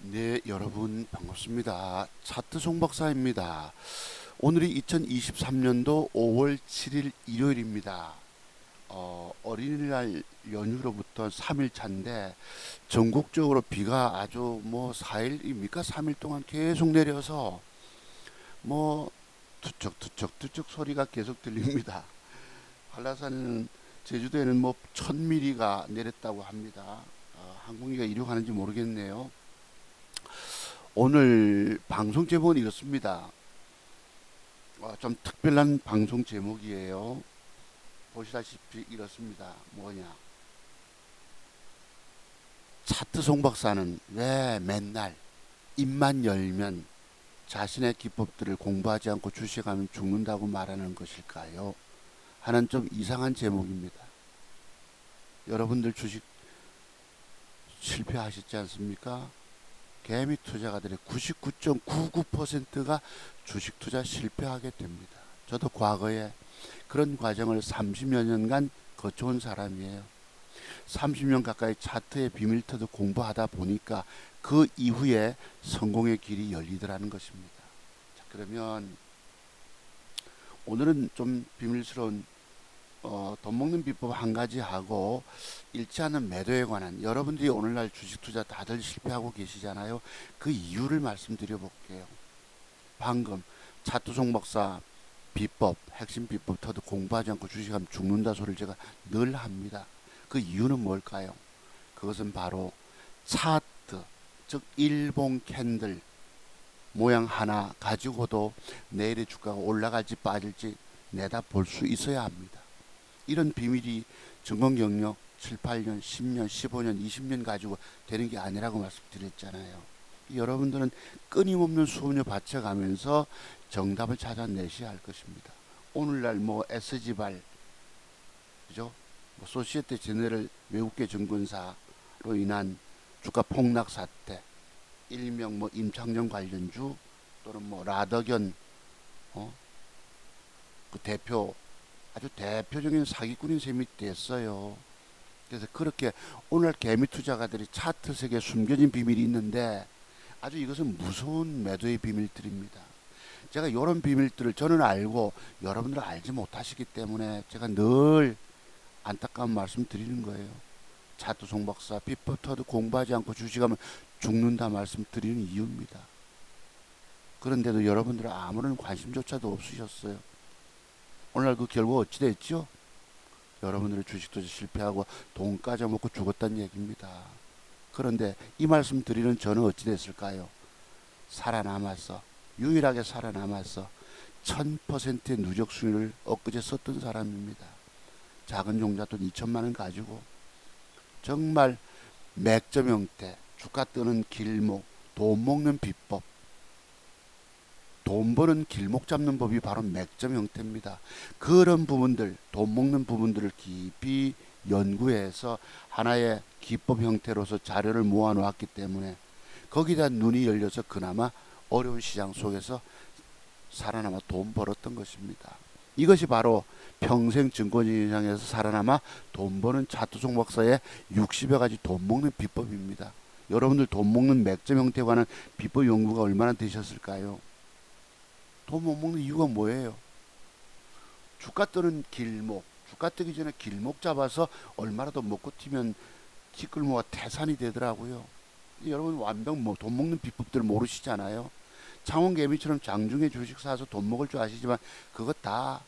네, 여러분 반갑습니다. 차트 송 박사입니다. 오늘이 2023년도 5월 7일 일요일입니다. 어린이날 연휴로부터 3일 차인데 전국적으로 비가 아주 4일입니까? 3일 동안 계속 내려서 뭐 투척 소리가 계속 들립니다. 한라산은 제주도에는 1000mm가 내렸다고 합니다. 항공기가 이륙하는지 모르겠네요. 오늘 방송 제목은 이렇습니다. 좀 특별한 방송 제목이에요. 보시다시피 이렇습니다. 뭐냐? 차트 송 박사는 왜 맨날 입만 열면 자신의 기법들을 공부하지 않고 주식하면 죽는다고 말하는 것일까요? 하는 좀 이상한 제목입니다. 여러분들 주식 실패하셨지 않습니까? 개미 투자가들의 99.99%가 주식 투자 실패하게 됩니다. 저도 과거에 그런 과정을 30여 년간 거쳐온 사람이에요. 30년 가까이 차트의 비밀터도 공부하다 보니까 그 이후에 성공의 길이 열리더라는 것입니다. 자, 그러면 오늘은 좀 비밀스러운 돈 먹는 비법 한 가지 하고 잃지 않는 매도에 관한, 여러분들이 오늘날 주식 투자 다들 실패하고 계시잖아요. 그 이유를 말씀드려 볼게요. 방금 차투송 박사 비법, 핵심 비법 터도 공부하지 않고 주식하면 죽는다 소리를 제가 늘 합니다. 그 이유는 뭘까요? 그것은 바로 차트, 즉 일봉 캔들 모양 하나 가지고도 내일의 주가가 올라갈지 빠질지 내다 볼 수 있어야 합니다. 이런 비밀이 증권 경력 7, 8년, 10년, 15년, 20년 가지고 되는 게 아니라고 말씀드렸잖아요. 여러분들은 끊임없는 수업료 바쳐가면서 정답을 찾아내셔야 할 것입니다. 오늘날 SG발, 그죠? 소시에테 제네럴 외국계 증권사로 인한 주가 폭락 사태, 일명 임창정 관련주 또는 라더견 어? 그 대표, 아주 대표적인 사기꾼인 셈이 됐어요. 그래서 그렇게 오늘 개미 투자가들이 차트 세계에 숨겨진 비밀이 있는데 아주 이것은 무서운 매도의 비밀들입니다. 제가 이런 비밀들을 저는 알고 여러분들은 알지 못하시기 때문에 제가 늘 안타까운 말씀 드리는 거예요. 차트 송박사 비법터도 공부하지 않고 주식하면 죽는다 말씀 드리는 이유입니다. 그런데도 여러분들은 아무런 관심조차도 없으셨어요. 오늘 그 결과 어찌 됐죠? 여러분들의 주식 투자 실패하고 돈 까져먹고 죽었다는 얘기입니다. 그런데 이 말씀 드리는 저는 어찌 됐을까요? 살아남아서, 유일하게 살아남아서 1000%의 누적 수익을 엊그제 썼던 사람입니다. 작은 종잣돈 2천만 원 가지고 정말 맥점 형태, 주가 뜨는 길목, 돈 먹는 비법, 돈 버는 길목 잡는 법이 바로 맥점 형태입니다. 그런 부분들, 돈 먹는 부분들을 깊이 연구해서 하나의 기법 형태로서 자료를 모아 놓았기 때문에 거기다 눈이 열려서 그나마 어려운 시장 속에서 살아남아 돈 벌었던 것입니다. 이것이 바로 평생 증권시장에서 살아남아 돈 버는 차투송 박사의 60여 가지 돈 먹는 비법입니다. 여러분들 돈 먹는 맥점 형태에 관한 비법 연구가 얼마나 되셨을까요? 돈 못 먹는 이유가 뭐예요? 주가 뜨는 길목, 주가 뜨기 전에 길목 잡아서 얼마라도 먹고 튀면 티끌모아 태산이 되더라고요. 여러분 완벽 돈 먹는 비법들 모르시잖아요. 창원개미처럼 장중에 주식 사서 돈 먹을 줄 아시지만 그거 다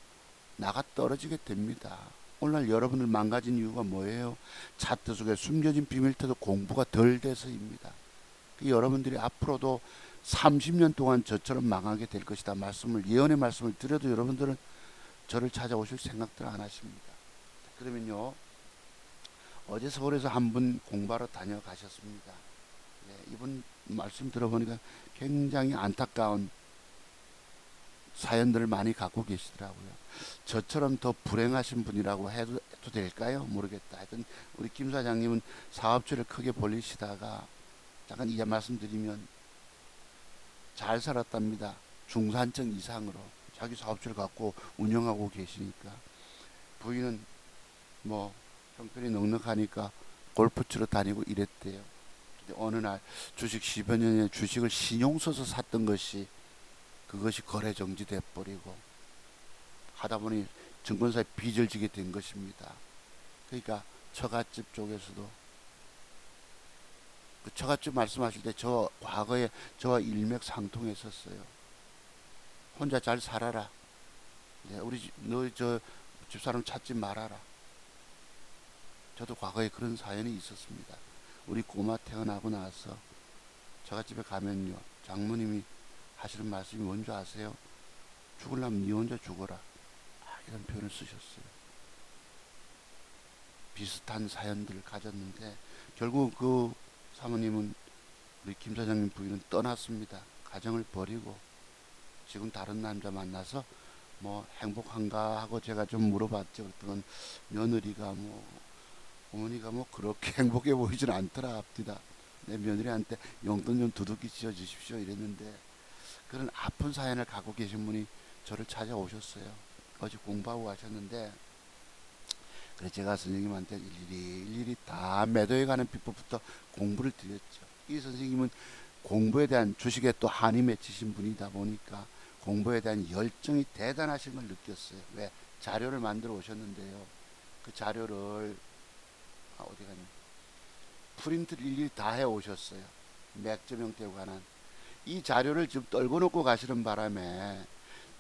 나가 떨어지게 됩니다. 오늘날 여러분들 망가진 이유가 뭐예요? 차트 속에 숨겨진 비밀터도 공부가 덜 돼서입니다. 여러분들이 앞으로도 30년 동안 저처럼 망하게 될 것이다 말씀을, 예언의 말씀을 드려도 여러분들은 저를 찾아오실 생각들 안 하십니다. 그러면요, 어제 서울에서 한 분 공부하러 다녀가셨습니다. 네, 이분 말씀 들어보니까 굉장히 안타까운 사연들을 많이 갖고 계시더라고요. 저처럼 더 불행하신 분이라고 해도 될까요? 모르겠다. 하여튼 우리 김 사장님은 사업체를 크게 벌리시다가 잠깐 이 말씀드리면 잘 살았답니다. 중산층 이상으로 자기 사업체를 갖고 운영하고 계시니까 부인은 형편이 넉넉하니까 골프 치러 다니고 이랬대요. 어느 날 주식 10여 년에 주식을 신용 써서 샀던 것이 그것이 거래 정지돼 버리고 하다 보니 증권사에 빚을 지게 된 것입니다. 그러니까 처갓집 쪽에서도 그 처갓집 말씀하실 때 저 과거에 저와 일맥상통했었어요. 혼자 잘 살아라. 네, 우리 너 저 집사람 찾지 말아라. 저도 과거에 그런 사연이 있었습니다. 우리 꼬마 태어나고 나서 처갓집에 가면요 장모님이 하시는 말씀이 뭔지 아세요? 죽으려면 니 혼자 죽어라. 이런 표현을 쓰셨어요. 비슷한 사연들을 가졌는데 결국 그 사모님은 우리 김 사장님 부인은 떠났습니다. 가정을 버리고 지금 다른 남자 만나서 뭐 행복한가 하고 제가 좀 물어봤죠. 그랬더니 며느리가 뭐 어머니가 뭐 그렇게 행복해 보이진 않더라 합니다. 내 며느리한테 용돈 좀 두둑이 지어 주십시오 이랬는데 그런 아픈 사연을 갖고 계신 분이 저를 찾아오셨어요. 어제 공부하고 가셨는데 그래서 제가 선생님한테 일일이 다 매도에 관한 비법부터 공부를 드렸죠. 이 선생님은 공부에 대한 주식에 또 한이 맺히신 분이다 보니까 공부에 대한 열정이 대단하신 걸 느꼈어요. 왜? 자료를 만들어 오셨는데요. 그 자료를 어디 갔냐? 프린트를 일일이 다 해 오셨어요. 맥점 형태에 관한 이 자료를 지금 떨궈 놓고 가시는 바람에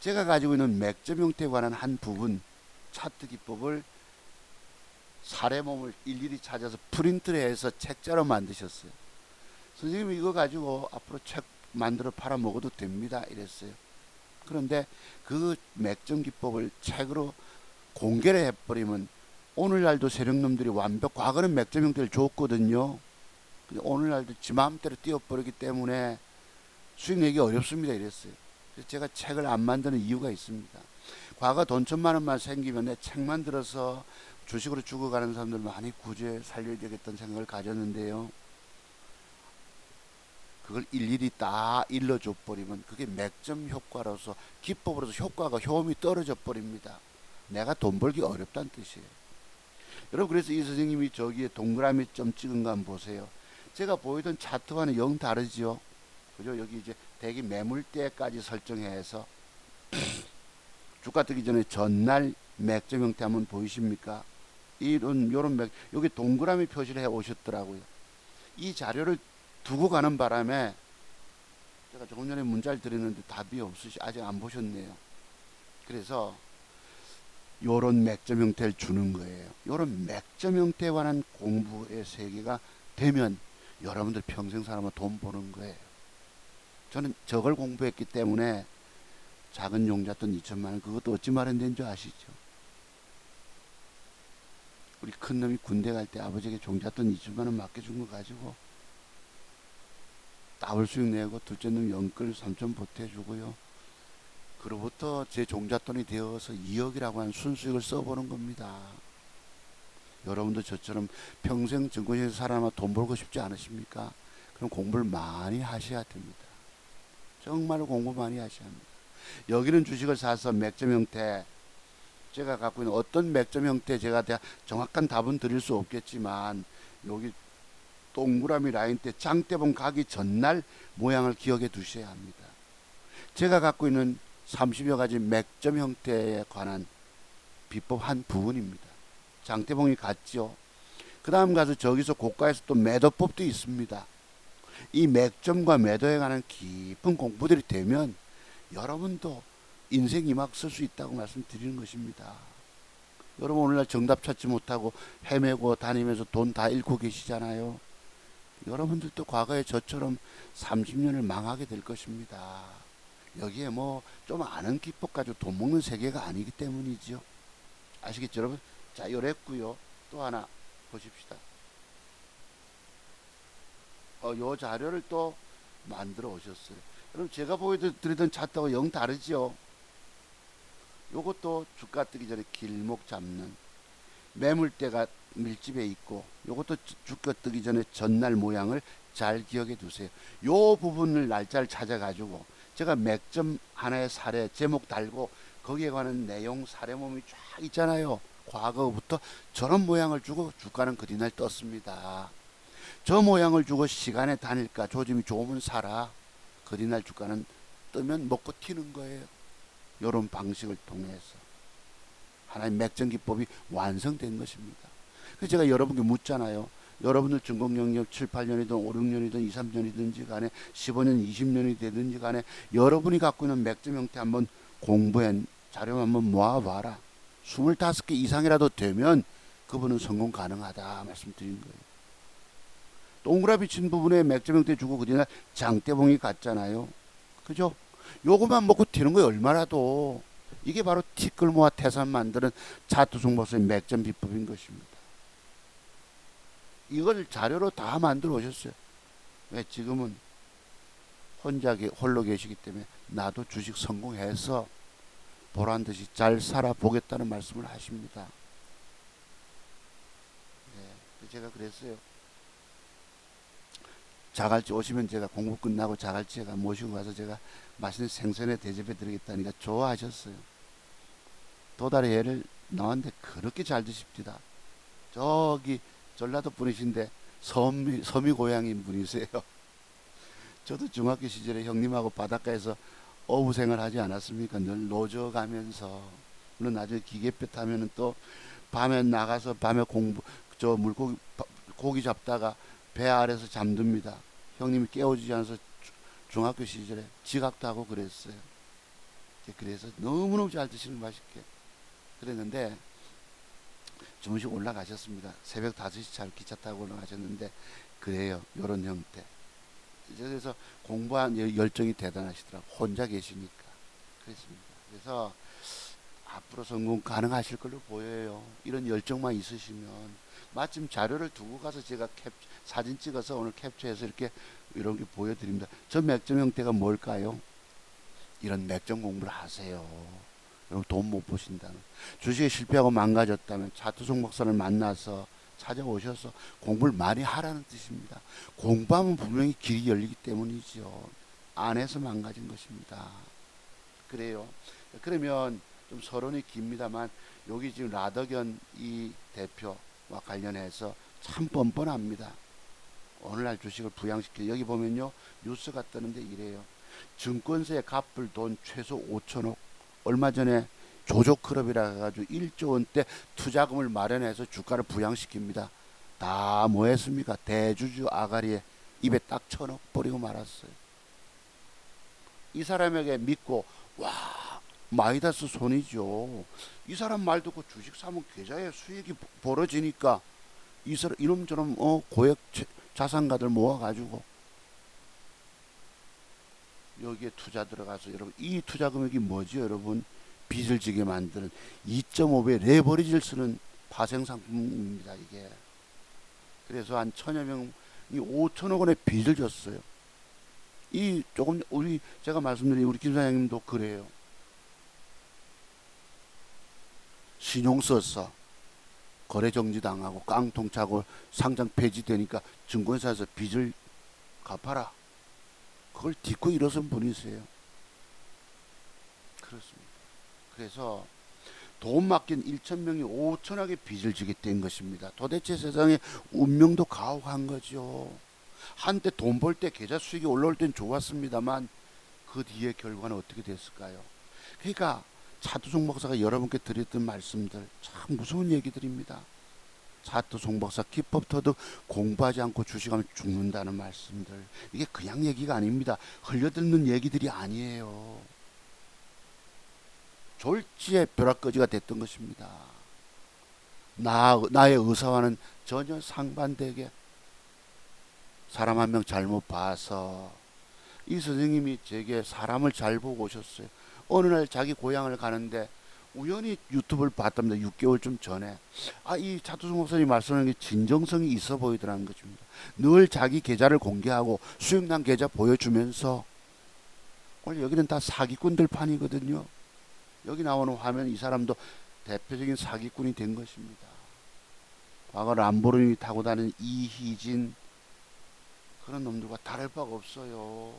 제가 가지고 있는 맥점 형태에 관한 한 부분 차트 기법을 사례몸을 일일이 찾아서 프린트를 해서 책자로 만드셨어요. 선생님 이거 가지고 앞으로 책 만들어 팔아 먹어도 됩니다 이랬어요. 그런데 그 맥점 기법을 책으로 공개를 해버리면 오늘날도 세력놈들이 과거는 맥점 형태를 줬거든요. 근데 오늘날도 지 마음대로 띄워버리기 때문에 수익 내기 어렵습니다 이랬어요. 그래서 제가 책을 안 만드는 이유가 있습니다. 과거 돈 1,000만 원만 생기면 내 책만 들어서 주식으로 죽어가는 사람들 많이 구제 살려야 되겠다는 생각을 가졌는데요. 그걸 일일이 다 일러줘 버리면 그게 맥점 효과로서 기법으로서 효험이 떨어져 버립니다. 내가 돈 벌기 어렵다는 뜻이에요. 여러분 그래서 이 선생님이 저기에 동그라미 점 찍은 거 한번 보세요. 제가 보이던 차트와는 영 다르지요. 그죠? 여기 이제 대기 매물대까지 설정해서 주가 뜨기 전에 전날 맥점 형태 한번 보이십니까? 요런 여기 동그라미 표시를 해 오셨더라고요. 이 자료를 두고 가는 바람에 제가 조금 전에 문자를 드렸는데 답이 아직 안 보셨네요. 그래서 요런 맥점 형태를 주는 거예요. 요런 맥점 형태에 관한 공부의 세계가 되면 여러분들 평생 살아면 돈 버는 거예요. 저는 저걸 공부했기 때문에 작은 용잣돈 2천만 원 그것도 어찌 마련된 줄 아시죠? 우리 큰놈이 군대 갈 때 아버지에게 종잣돈 2천만 원 맡겨준 거 가지고 더블 수익 내고 둘째 놈 연끌 3천 보태주고요. 그로부터 제 종잣돈이 되어서 2억이라고 하는 순수익을 써보는 겁니다. 여러분도 저처럼 평생 증권시장에서 살아남아 돈 벌고 싶지 않으십니까? 그럼 공부를 많이 하셔야 됩니다. 정말 공부 많이 하셔야 합니다. 여기는 주식을 사서 맥점 형태 제가 갖고 있는 어떤 맥점 형태 제가 정확한 답은 드릴 수 없겠지만 여기 동그라미 라인 때 장대봉 가기 전날 모양을 기억해 두셔야 합니다. 제가 갖고 있는 30여 가지 맥점 형태에 관한 비법 한 부분입니다. 장대봉이 같죠. 그 다음 가서 저기서 고가에서 또 매도법도 있습니다. 이 맥점과 매도에 관한 깊은 공부들이 되면 여러분도 인생 이막 쓸 수 있다고 말씀드리는 것입니다. 여러분 오늘날 정답 찾지 못하고 헤매고 다니면서 돈 다 잃고 계시잖아요. 여러분들도 과거에 저처럼 30년을 망하게 될 것입니다. 여기에 뭐 좀 아는 기법 가지고 돈 먹는 세계가 아니기 때문이죠. 아시겠죠 여러분? 자 요랬고요. 또 하나 보십시다. 요 자료를 또 만들어 오셨어요. 여러분 제가 보여드리던 차트하고 영 다르죠. 요것도 주가 뜨기 전에 길목 잡는 매물대가 밀집해 있고 요것도 주가 뜨기 전에 전날 모양을 잘 기억해 두세요. 요 부분을 날짜를 찾아 가지고 제가 맥점 하나의 사례 제목 달고 거기에 관한 내용 사례몸이 쫙 있잖아요. 과거부터 저런 모양을 주고 주가는 그리날 떴습니다. 저 모양을 주고 시간에 다닐까 조짐이 좋으면 사라. 그리날 주가는 뜨면 먹고 튀는 거예요. 이런 방식을 통해서 하나의 맥점 기법이 완성된 것입니다. 그래서 제가 여러분께 묻잖아요. 여러분들 전공 영역 7, 8년이든 5, 6년이든 2, 3년이든지 간에 15년, 20년이 되든지 간에 여러분이 갖고 있는 맥점 형태 한번 공부한 자료 한번 모아봐라. 25개 이상이라도 되면 그분은 성공 가능하다 말씀드린 거예요. 동그라미 친 부분에 맥점 형태 주고 그리나 장대봉이 같잖아요. 그죠? 요거만 먹고 튀는 거예요. 얼마라도. 이게 바로 티끌모아 태산 만드는 차트 종목의 맥점 비법인 것입니다. 이걸 자료로 다 만들어 오셨어요. 왜 지금은 홀로 계시기 때문에 나도 주식 성공해서 보란 듯이 잘 살아보겠다는 말씀을 하십니다. 네, 제가 그랬어요. 자갈치 오시면 제가 공부 끝나고 자갈치 제가 모시고 가서 제가 맛있는 생선에 대접해 드리겠다니까 좋아하셨어요. 도다리 회를 나왔는데 그렇게 잘 드십니다. 저기 전라도 분이신데 섬이 고향인 분이세요. 저도 중학교 시절에 형님하고 바닷가에서 어부 생활 하지 않았습니까? 늘 노저 가면서. 물론 나중에 기계배 타면은 또 밤에 나가서 밤에 물고기 고기 잡다가 배 아래서 잠듭니다. 형님이 깨워주지 않아서 중학교 시절에 지각도 하고 그랬어요. 그래서 너무너무 잘 드시는 맛있게 그랬는데 주무시고 올라가셨습니다. 새벽 5시 잘 기차 타고 올라가셨는데 그래요. 요런 형태. 그래서 공부한 열정이 대단하시더라고. 혼자 계시니까. 그렇습니다. 그래서 앞으로 성공 가능하실 걸로 보여요. 이런 열정만 있으시면. 마침 자료를 두고 가서 제가 사진 찍어서 오늘 캡처해서 이런 게 보여드립니다. 저 맥점 형태가 뭘까요? 이런 맥점 공부를 하세요. 여러분 돈 못 보신다는. 주식에 실패하고 망가졌다면 차트 종목선을 만나서 찾아오셔서 공부를 많이 하라는 뜻입니다. 공부하면 분명히 길이 열리기 때문이죠. 안 해서 망가진 것입니다. 그래요. 그러면 좀 서론이 깁니다만 여기 지금 라더견 이 대표와 관련해서 참 뻔뻔합니다. 오늘날 주식을 부양시켜 여기 보면요 뉴스가 뜨는데 이래요. 증권사에 갚을 돈 최소 5천억. 얼마 전에 조조클럽이라 해가지고 1조 원대 투자금을 마련해서 주가를 부양시킵니다. 다 뭐 했습니까? 대주주 아가리에 입에 딱 1,000억 버리고 말았어요. 이 사람에게 믿고 와 마이다스 손이죠. 이 사람 말 듣고 주식 사면 계좌에 수익이 벌어지니까 이 사람 이놈저놈 고액 자산가들 모아가지고 여기에 투자 들어가서 여러분 이 투자 금액이 뭐죠 여러분? 빚을 지게 만드는 2.5배 레버리지를 쓰는 파생상품입니다 이게. 그래서 한 1,000여 명이 5천억 원의 빚을 졌어요. 이 조금 제가 말씀드린 우리 김 사장님도 그래요. 신용 써서 거래 정지당하고 깡통 차고 상장 폐지되니까 증권사에서 빚을 갚아라. 그걸 딛고 일어선 분이세요. 그렇습니다. 그래서 돈 맡긴 1,000명이 5천억의 빚을 지게 된 것입니다. 도대체 세상에 운명도 가혹한 거죠. 한때 돈 벌 때 계좌 수익이 올라올 땐 좋았습니다만 그 뒤에 결과는 어떻게 됐을까요? 그러니까 차트 송박사가 여러분께 드렸던 말씀들 참 무서운 얘기들입니다. 차트 송박사 기법 터득 공부하지 않고 주식하면 죽는다는 말씀들 이게 그냥 얘기가 아닙니다. 흘려듣는 얘기들이 아니에요. 졸지의 벼락거지가 됐던 것입니다. 나의 의사와는 전혀 상반되게 사람 한 명 잘못 봐서 이 선생님이 제게 사람을 잘 보고 오셨어요. 어느 날 자기 고향을 가는데 우연히 유튜브를 봤답니다. 6개월쯤 전에. 이 차투승 목사님 말씀하는 게 진정성이 있어 보이더라는 것입니다. 늘 자기 계좌를 공개하고 수익난 계좌 보여주면서 오늘 여기는 다 사기꾼들 판이거든요. 여기 나오는 화면 이 사람도 대표적인 사기꾼이 된 것입니다. 과거 람보르니 타고 다니는 이희진 그런 놈들과 다를 바가 없어요.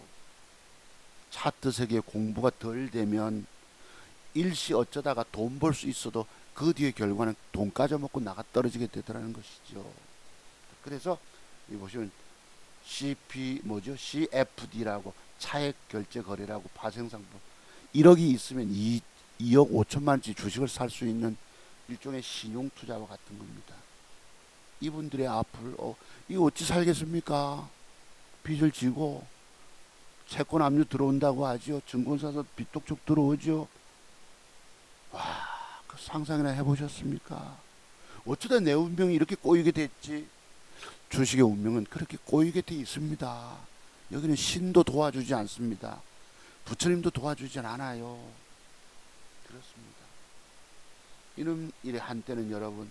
차트 세계 공부가 덜 되면 일시 어쩌다가 돈 벌 수 있어도 그 뒤에 결과는 돈 까져먹고 나가 떨어지게 되더라는 것이죠. 그래서 이 보시면 CP 뭐죠? CFD라고 차액 결제 거래라고 파생상품 1억이 있으면 2억 5천만 원치 주식을 살 수 있는 일종의 신용 투자와 같은 겁니다. 이분들의 앞을 이거 어찌 살겠습니까? 빚을 지고 채권 압류 들어온다고 하죠. 증권사에서 빚독촉 들어오죠. 와, 그 상상이나 해보셨습니까? 어쩌다 내 운명이 이렇게 꼬이게 됐지? 주식의 운명은 그렇게 꼬이게 돼 있습니다. 여기는 신도 도와주지 않습니다. 부처님도 도와주진 않아요. 그렇습니다. 이런 일에 한때는 여러분,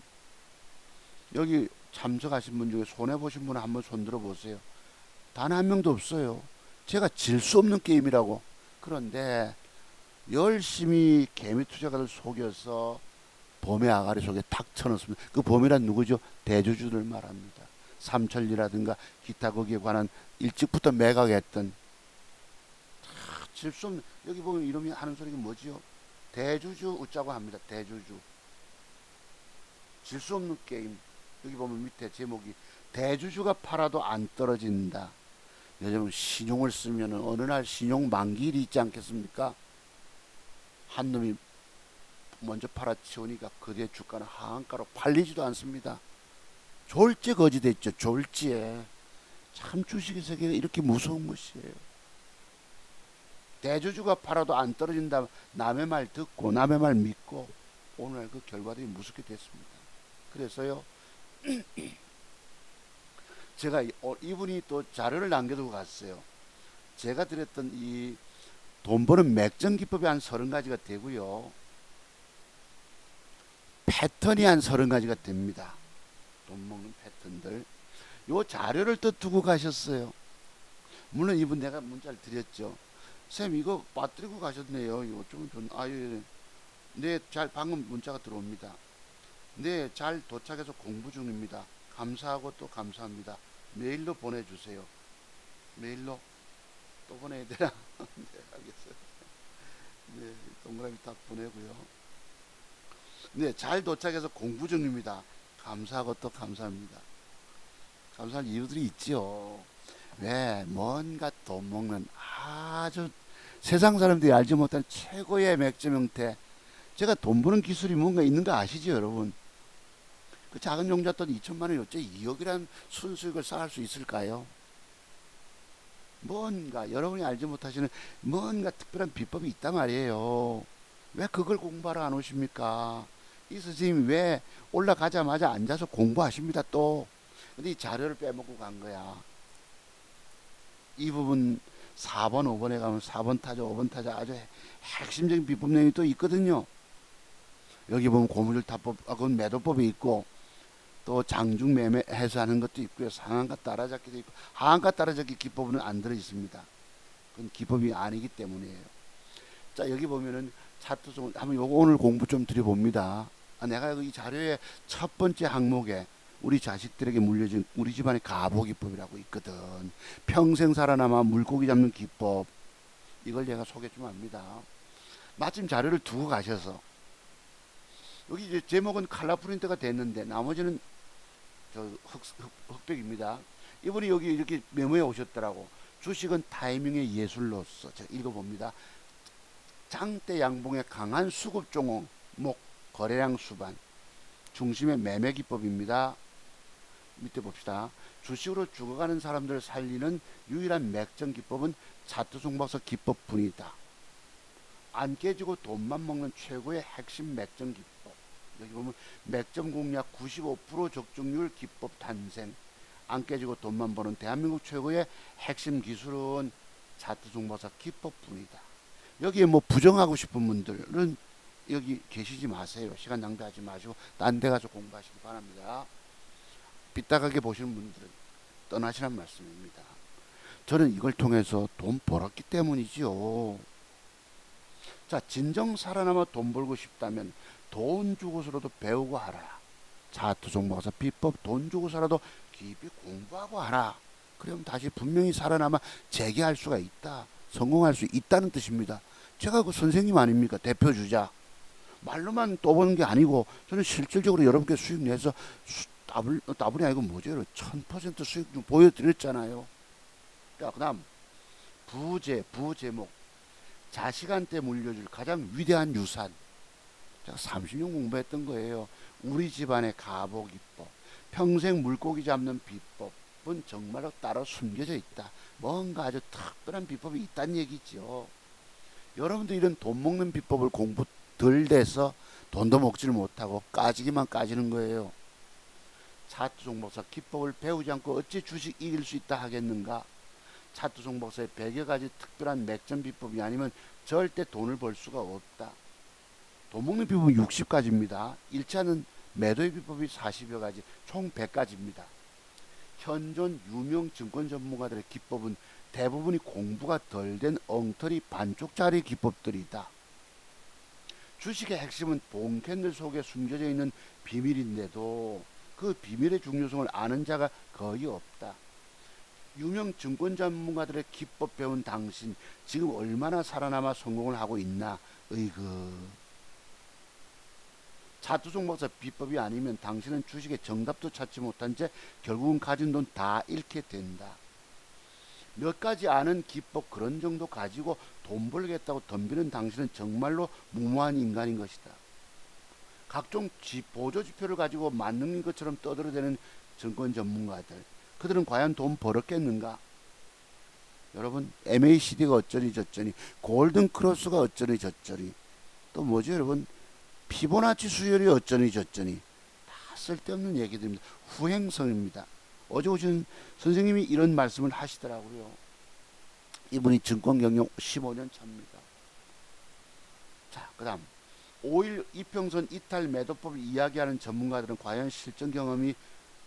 여기 참석하신 분 중에 손해보신 분 한번 손들어 보세요. 단 한 명도 없어요. 제가 질 수 없는 게임이라고. 그런데 열심히 개미 투자가를 속여서 범의 아가리 속에 탁 쳐넣습니다. 그 범이란 누구죠? 대주주를 말합니다. 삼천리라든가 기타 거기에 관한 일찍부터 매각했던 질 수 없는, 여기 보면 이름이 하는 소리가 뭐지요? 대주주 웃자고 합니다. 대주주. 질 수 없는 게임. 여기 보면 밑에 제목이 대주주가 팔아도 안 떨어진다. 여러분 신용을 쓰면 어느 날 신용 만기일이 있지 않겠습니까? 한 놈이 먼저 팔아치우니까 그의 주가는 하한가로 팔리지도 않습니다. 졸지 거지 됐죠. 졸지에. 참 주식의 세계가 이렇게 무서운 것이에요. 대주주가 팔아도 안 떨어진다. 남의 말 듣고 남의 말 믿고 오늘 그 결과들이 무섭게 됐습니다. 그래서요. 제가 이분이 또 자료를 남겨두고 갔어요. 제가 드렸던 이 돈 버는 맥점 기법이 한 30가지가 되고요. 패턴이 한 30가지가 됩니다. 돈 먹는 패턴들. 요 자료를 또 두고 가셨어요. 물론 이분 내가 문자를 드렸죠. 쌤 이거 빠뜨리고 가셨네요. 이거 좀 예. 네, 잘 방금 문자가 들어옵니다. 네, 잘 도착해서 공부 중입니다. 감사하고 또 감사합니다. 메일로 보내주세요. 메일로 또 보내야 되나? 네, 알겠어요. 네, 동그라미 딱 보내고요. 네, 잘 도착해서 공부 중입니다. 감사하고 또 감사합니다. 감사할 이유들이 있지요. 왜? 뭔가 돈 먹는 아주 세상 사람들이 알지 못한 최고의 맥점 형태. 제가 돈 버는 기술이 뭔가 있는 거 아시죠, 여러분? 그 작은 용잣돈 2천만 원이 어째 2억이란 순수익을 쌓을 수 있을까요? 뭔가 여러분이 알지 못하시는 뭔가 특별한 비법이 있단 말이에요. 왜 그걸 공부하러 안 오십니까? 이 선생님이 왜 올라가자마자 앉아서 공부하십니다 또. 근데 이 자료를 빼먹고 간 거야. 이 부분 4번 5번에 가면 4번 타자 5번 타자 아주 핵심적인 비법 내용이 또 있거든요. 여기 보면 고물류타법, 그건 매도법이 있고 또 장중 매매 해소하는 것도 있고요. 상한가 따라잡기도 있고 하한가 따라잡기 기법은 안 들어 있습니다. 그건 기법이 아니기 때문이에요. 자, 여기 보면은 차트 좀 한번 요거 오늘 공부 좀 드려봅니다. 내가 이 자료의 첫 번째 항목에 우리 자식들에게 물려준 우리 집안의 가보 기법이라고 있거든. 평생 살아남아 물고기 잡는 기법. 이걸 제가 소개 좀 합니다. 마침 자료를 두고 가셔서 여기 이제 제목은 칼라 프린트가 됐는데 나머지는 저 흑백입니다. 이분이 여기 이렇게 메모해 오셨더라고. 주식은 타이밍의 예술로서. 제가 읽어봅니다. 장대 양봉의 강한 수급 종목 거래량 수반 중심의 매매 기법입니다. 밑에 봅시다. 주식으로 죽어가는 사람들을 살리는 유일한 맥점 기법은 차트 종박사 기법뿐이다. 안 깨지고 돈만 먹는 최고의 핵심 맥점 기법. 여기 보면 맥점 공략 95% 적중률 기법 탄생. 안 깨지고 돈만 버는 대한민국 최고의 핵심 기술은 차트 종박사 기법뿐이다. 여기에 뭐 부정하고 싶은 분들은 여기 계시지 마세요. 시간 낭비하지 마시고 딴 데 가서 공부하시기 바랍니다. 삐딱하게 보시는 분들은 떠나시란 말씀입니다. 저는 이걸 통해서 돈 벌었기 때문이지요. 자, 진정 살아남아 돈 벌고 싶다면 돈 주고서라도 배우고 하라. 차트 종목에서 비법 돈 주고서라도 깊이 공부하고 하라. 그럼 다시 분명히 살아남아 재기할 수가 있다. 성공할 수 있다는 뜻입니다. 제가 그 선생님 아닙니까? 대표주자. 말로만 떠보는 게 아니고 저는 실질적으로 여러분께 수익 내서 따블이 아니고 뭐죠? 1000% 수익 좀 보여드렸잖아요. 자, 그다음 부제목 자식한테 물려줄 가장 위대한 유산. 제가 30년 공부했던 거예요. 우리 집안의 가보 기법, 평생 물고기 잡는 비법은 정말로 따로 숨겨져 있다. 뭔가 아주 특별한 비법이 있다는 얘기죠. 여러분들 이런 돈 먹는 비법을 공부 덜 돼서 돈도 먹지를 못하고 까지기만 까지는 거예요. 차트종 박사 기법을 배우지 않고 어찌 주식 이길 수 있다 하겠는가? 차트종 박사의 100여 가지 특별한 맥점 비법이 아니면 절대 돈을 벌 수가 없다. 돈 먹는 비법은 60가지입니다. 1차는 매도의 비법이 40여 가지, 총 100가지입니다. 현존 유명 증권 전문가들의 기법은 대부분이 공부가 덜 된 엉터리 반쪽짜리 기법들이다. 주식의 핵심은 봉캔들 속에 숨겨져 있는 비밀인데도 그 비밀의 중요성을 아는 자가 거의 없다. 유명 증권 전문가들의 기법 배운 당신 지금 얼마나 살아남아 성공을 하고 있나? 으이그. 차트종 박사 비법이 아니면 당신은 주식의 정답도 찾지 못한 채 결국은 가진 돈 다 잃게 된다. 몇 가지 아는 기법 그런 정도 가지고 돈 벌겠다고 덤비는 당신은 정말로 무모한 인간인 것이다. 각종 보조지표를 가지고 만능인 것처럼 떠들어대는 증권 전문가들, 그들은 과연 돈 벌었겠는가? 여러분, MACD가 어쩌니 저쩌니, 골든 크로스가 어쩌니 저쩌니, 또 뭐죠 여러분? 피보나치 수열이 어쩌니 저쩌니, 다 쓸데없는 얘기들입니다. 후행성입니다. 어제 오신 선생님이 이런 말씀을 하시더라고요. 이분이 증권 경영 15년 차입니다. 자, 그 다음 5일 이평선 이탈 매도법을 이야기하는 전문가들은 과연 실전 경험이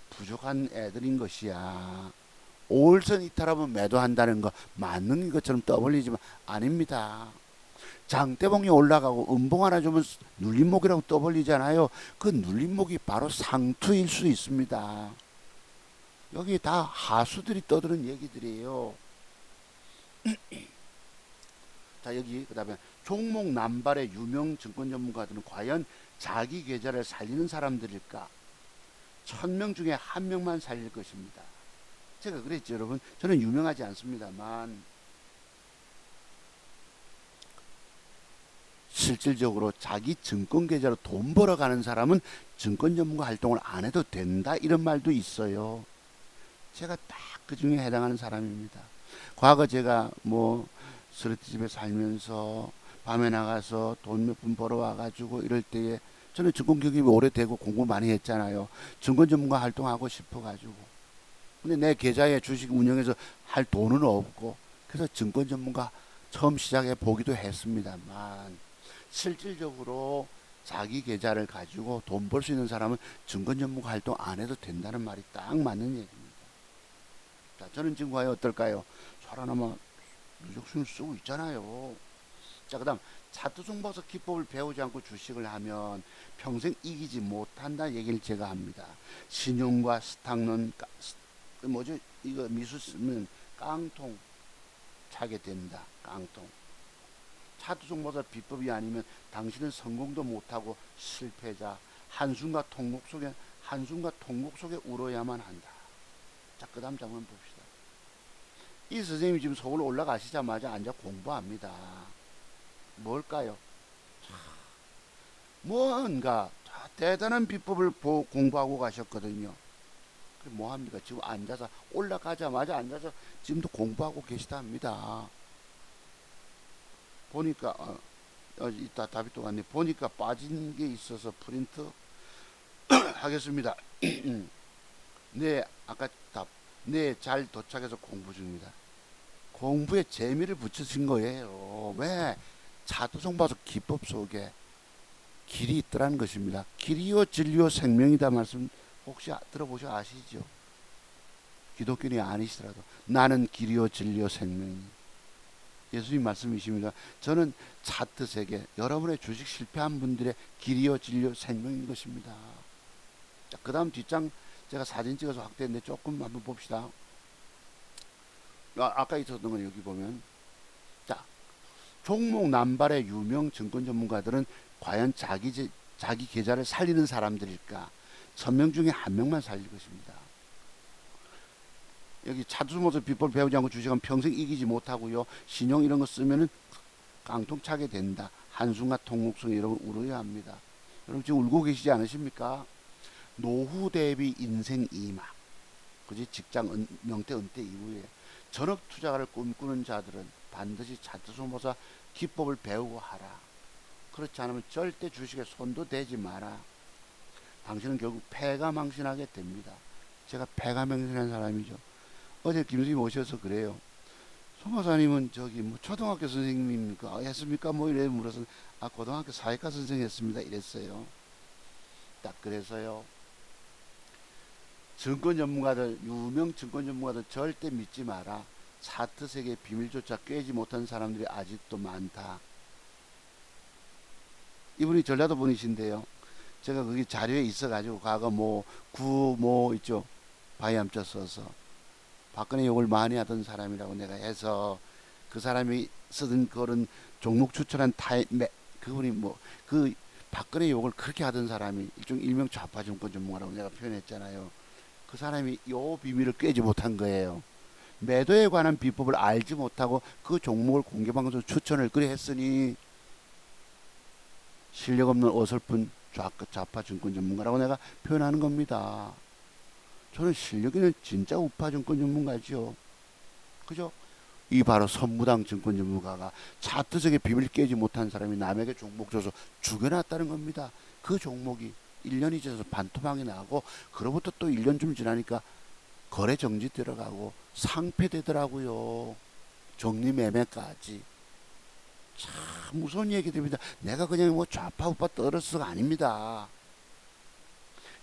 부족한 애들인 것이야. 5일선 이탈하면 매도한다는 거 만능인 것처럼 떠벌리지만 아닙니다. 장대봉이 올라가고 음봉 하나 주면 눌림목이라고 떠벌리잖아요. 그 눌림목이 바로 상투일 수 있습니다. 여기 다 하수들이 떠드는 얘기들이에요. 자, 여기 그 다음에 종목 남발의 유명 증권 전문가들은 과연 자기 계좌를 살리는 사람들일까? 1000명 중에 1명만 살릴 것입니다. 제가 그랬죠 여러분. 저는 유명하지 않습니다만 실질적으로 자기 증권 계좌로 돈 벌어가는 사람은 증권 전문가 활동을 안 해도 된다 이런 말도 있어요. 제가 딱 그 중에 해당하는 사람입니다. 과거 제가 뭐 스르트집에 살면서 밤에 나가서 돈 몇 푼 벌어와가지고 이럴 때에 저는 증권 경험이 오래되고 공부 많이 했잖아요. 증권 전문가 활동하고 싶어가지고. 근데 내 계좌에 주식 운영해서 할 돈은 없고 그래서 증권 전문가 처음 시작해 보기도 했습니다만 실질적으로 자기 계좌를 가지고 돈 벌 수 있는 사람은 증권 전문가 활동 안 해도 된다는 말이 딱 맞는 얘기입니다. 자, 저는 지금 과연 어떨까요? 살아남아 누적순을 쓰고 있잖아요. 자, 그 다음 차트종 박사 기법을 배우지 않고 주식을 하면 평생 이기지 못한다 얘기를 제가 합니다. 신용과 스탁론 뭐죠? 이거 미수 쓰면 깡통 차게 된다. 깡통. 차트종 박사 비법이 아니면 당신은 성공도 못하고 실패자, 한숨과 통곡 속에 울어야만 한다. 자, 그 다음 장면 봅시다. 이 선생님이 지금 서울 올라가시자마자 앉아 공부합니다. 뭘까요? 뭔가 대단한 비법을 공부하고 가셨거든요. 뭐합니까? 지금 앉아서 올라가자마자 앉아서 지금도 공부하고 계시답니다. 보니까 이따 답이 또 왔네. 보니까 빠진 게 있어서 프린트 하겠습니다. 네, 아까 답. 네, 잘 도착해서 공부 중입니다. 공부에 재미를 붙이신 거예요. 왜? 차트종 봐서 기법 속에 길이 있더라는 것입니다. 길이요 진리요 생명이다 말씀 혹시 들어보셔 아시죠? 기독교인이 아니시더라도 나는 길이요 진리요 생명이 예수님 말씀이십니다. 저는 차트 세계 여러분의 주식 실패한 분들의 길이요 진리요 생명인 것입니다. 자, 그 다음 뒷장 제가 사진 찍어서 확대했는데 조금 한번 봅시다. 아까 있었던 건 여기 보면 자, 종목 남발의 유명 증권 전문가들은 과연 자기 계좌를 살리는 사람들일까? 천명 중에 한 명만 살릴 것입니다. 여기 차두모서 비법 배우지 않고 주식은 평생 이기지 못하고요. 신용 이런 거 쓰면은 깡통 차게 된다. 한순간 통곡성 이런 걸 울어야 합니다. 여러분 지금 울고 계시지 않으십니까? 노후 대비 인생 이막. 그지 직장 명퇴 은퇴 이후에 전업 투자를 꿈꾸는 자들은 반드시 차트소모사 기법을 배우고 하라. 그렇지 않으면 절대 주식에 손도 대지 마라. 당신은 결국 패가망신하게 됩니다. 제가 패가망신한 사람이죠. 어제 김수님 오셔서 그래요. 송마사님은 저기 뭐 초등학교 선생님입니까? 했습니까? 뭐 이래 물어서 아 고등학교 사회과 선생 했습니다. 이랬어요. 딱 그래서요. 증권 전문가들 유명 증권 전문가들 절대 믿지 마라. 차트 세계 비밀조차 꿰지 못한 사람들이 아직도 많다. 이분이 전라도 분이신데요. 제가 거기 자료에 있어가지고 과거 뭐 있죠. 바이암자 써서 박근혜 욕을 많이 하던 사람이라고 내가 해서 그 사람이 쓰던 그런 종목 추천한 그분이 그 박근혜 욕을 그렇게 하던 사람이 일종 일명 좌파 정권 전문가라고 내가 표현했잖아요. 그 사람이 요 비밀을 꿰지 못한 거예요. 매도에 관한 비법을 알지 못하고 그 종목을 공개방송 추천을 그래 했으니 실력 없는 어설픈 좌파 증권 전문가라고 내가 표현하는 겁니다. 저는 실력 있는 진짜 우파 증권 전문가죠. 그죠? 이 바로 선무당 증권 전문가가 차트적인 비밀 깨지 못한 사람이 남에게 종목 줘서 죽여놨다는 겁니다. 그 종목이 1년이 지나서 반토막이 나고 그로부터 또 1년 좀 지나니까 거래 정지 들어가고 상폐되더라고요. 정리매매까지. 참 무서운 얘기들입니다. 내가 그냥 뭐 좌파 우파 떨어서가 아닙니다.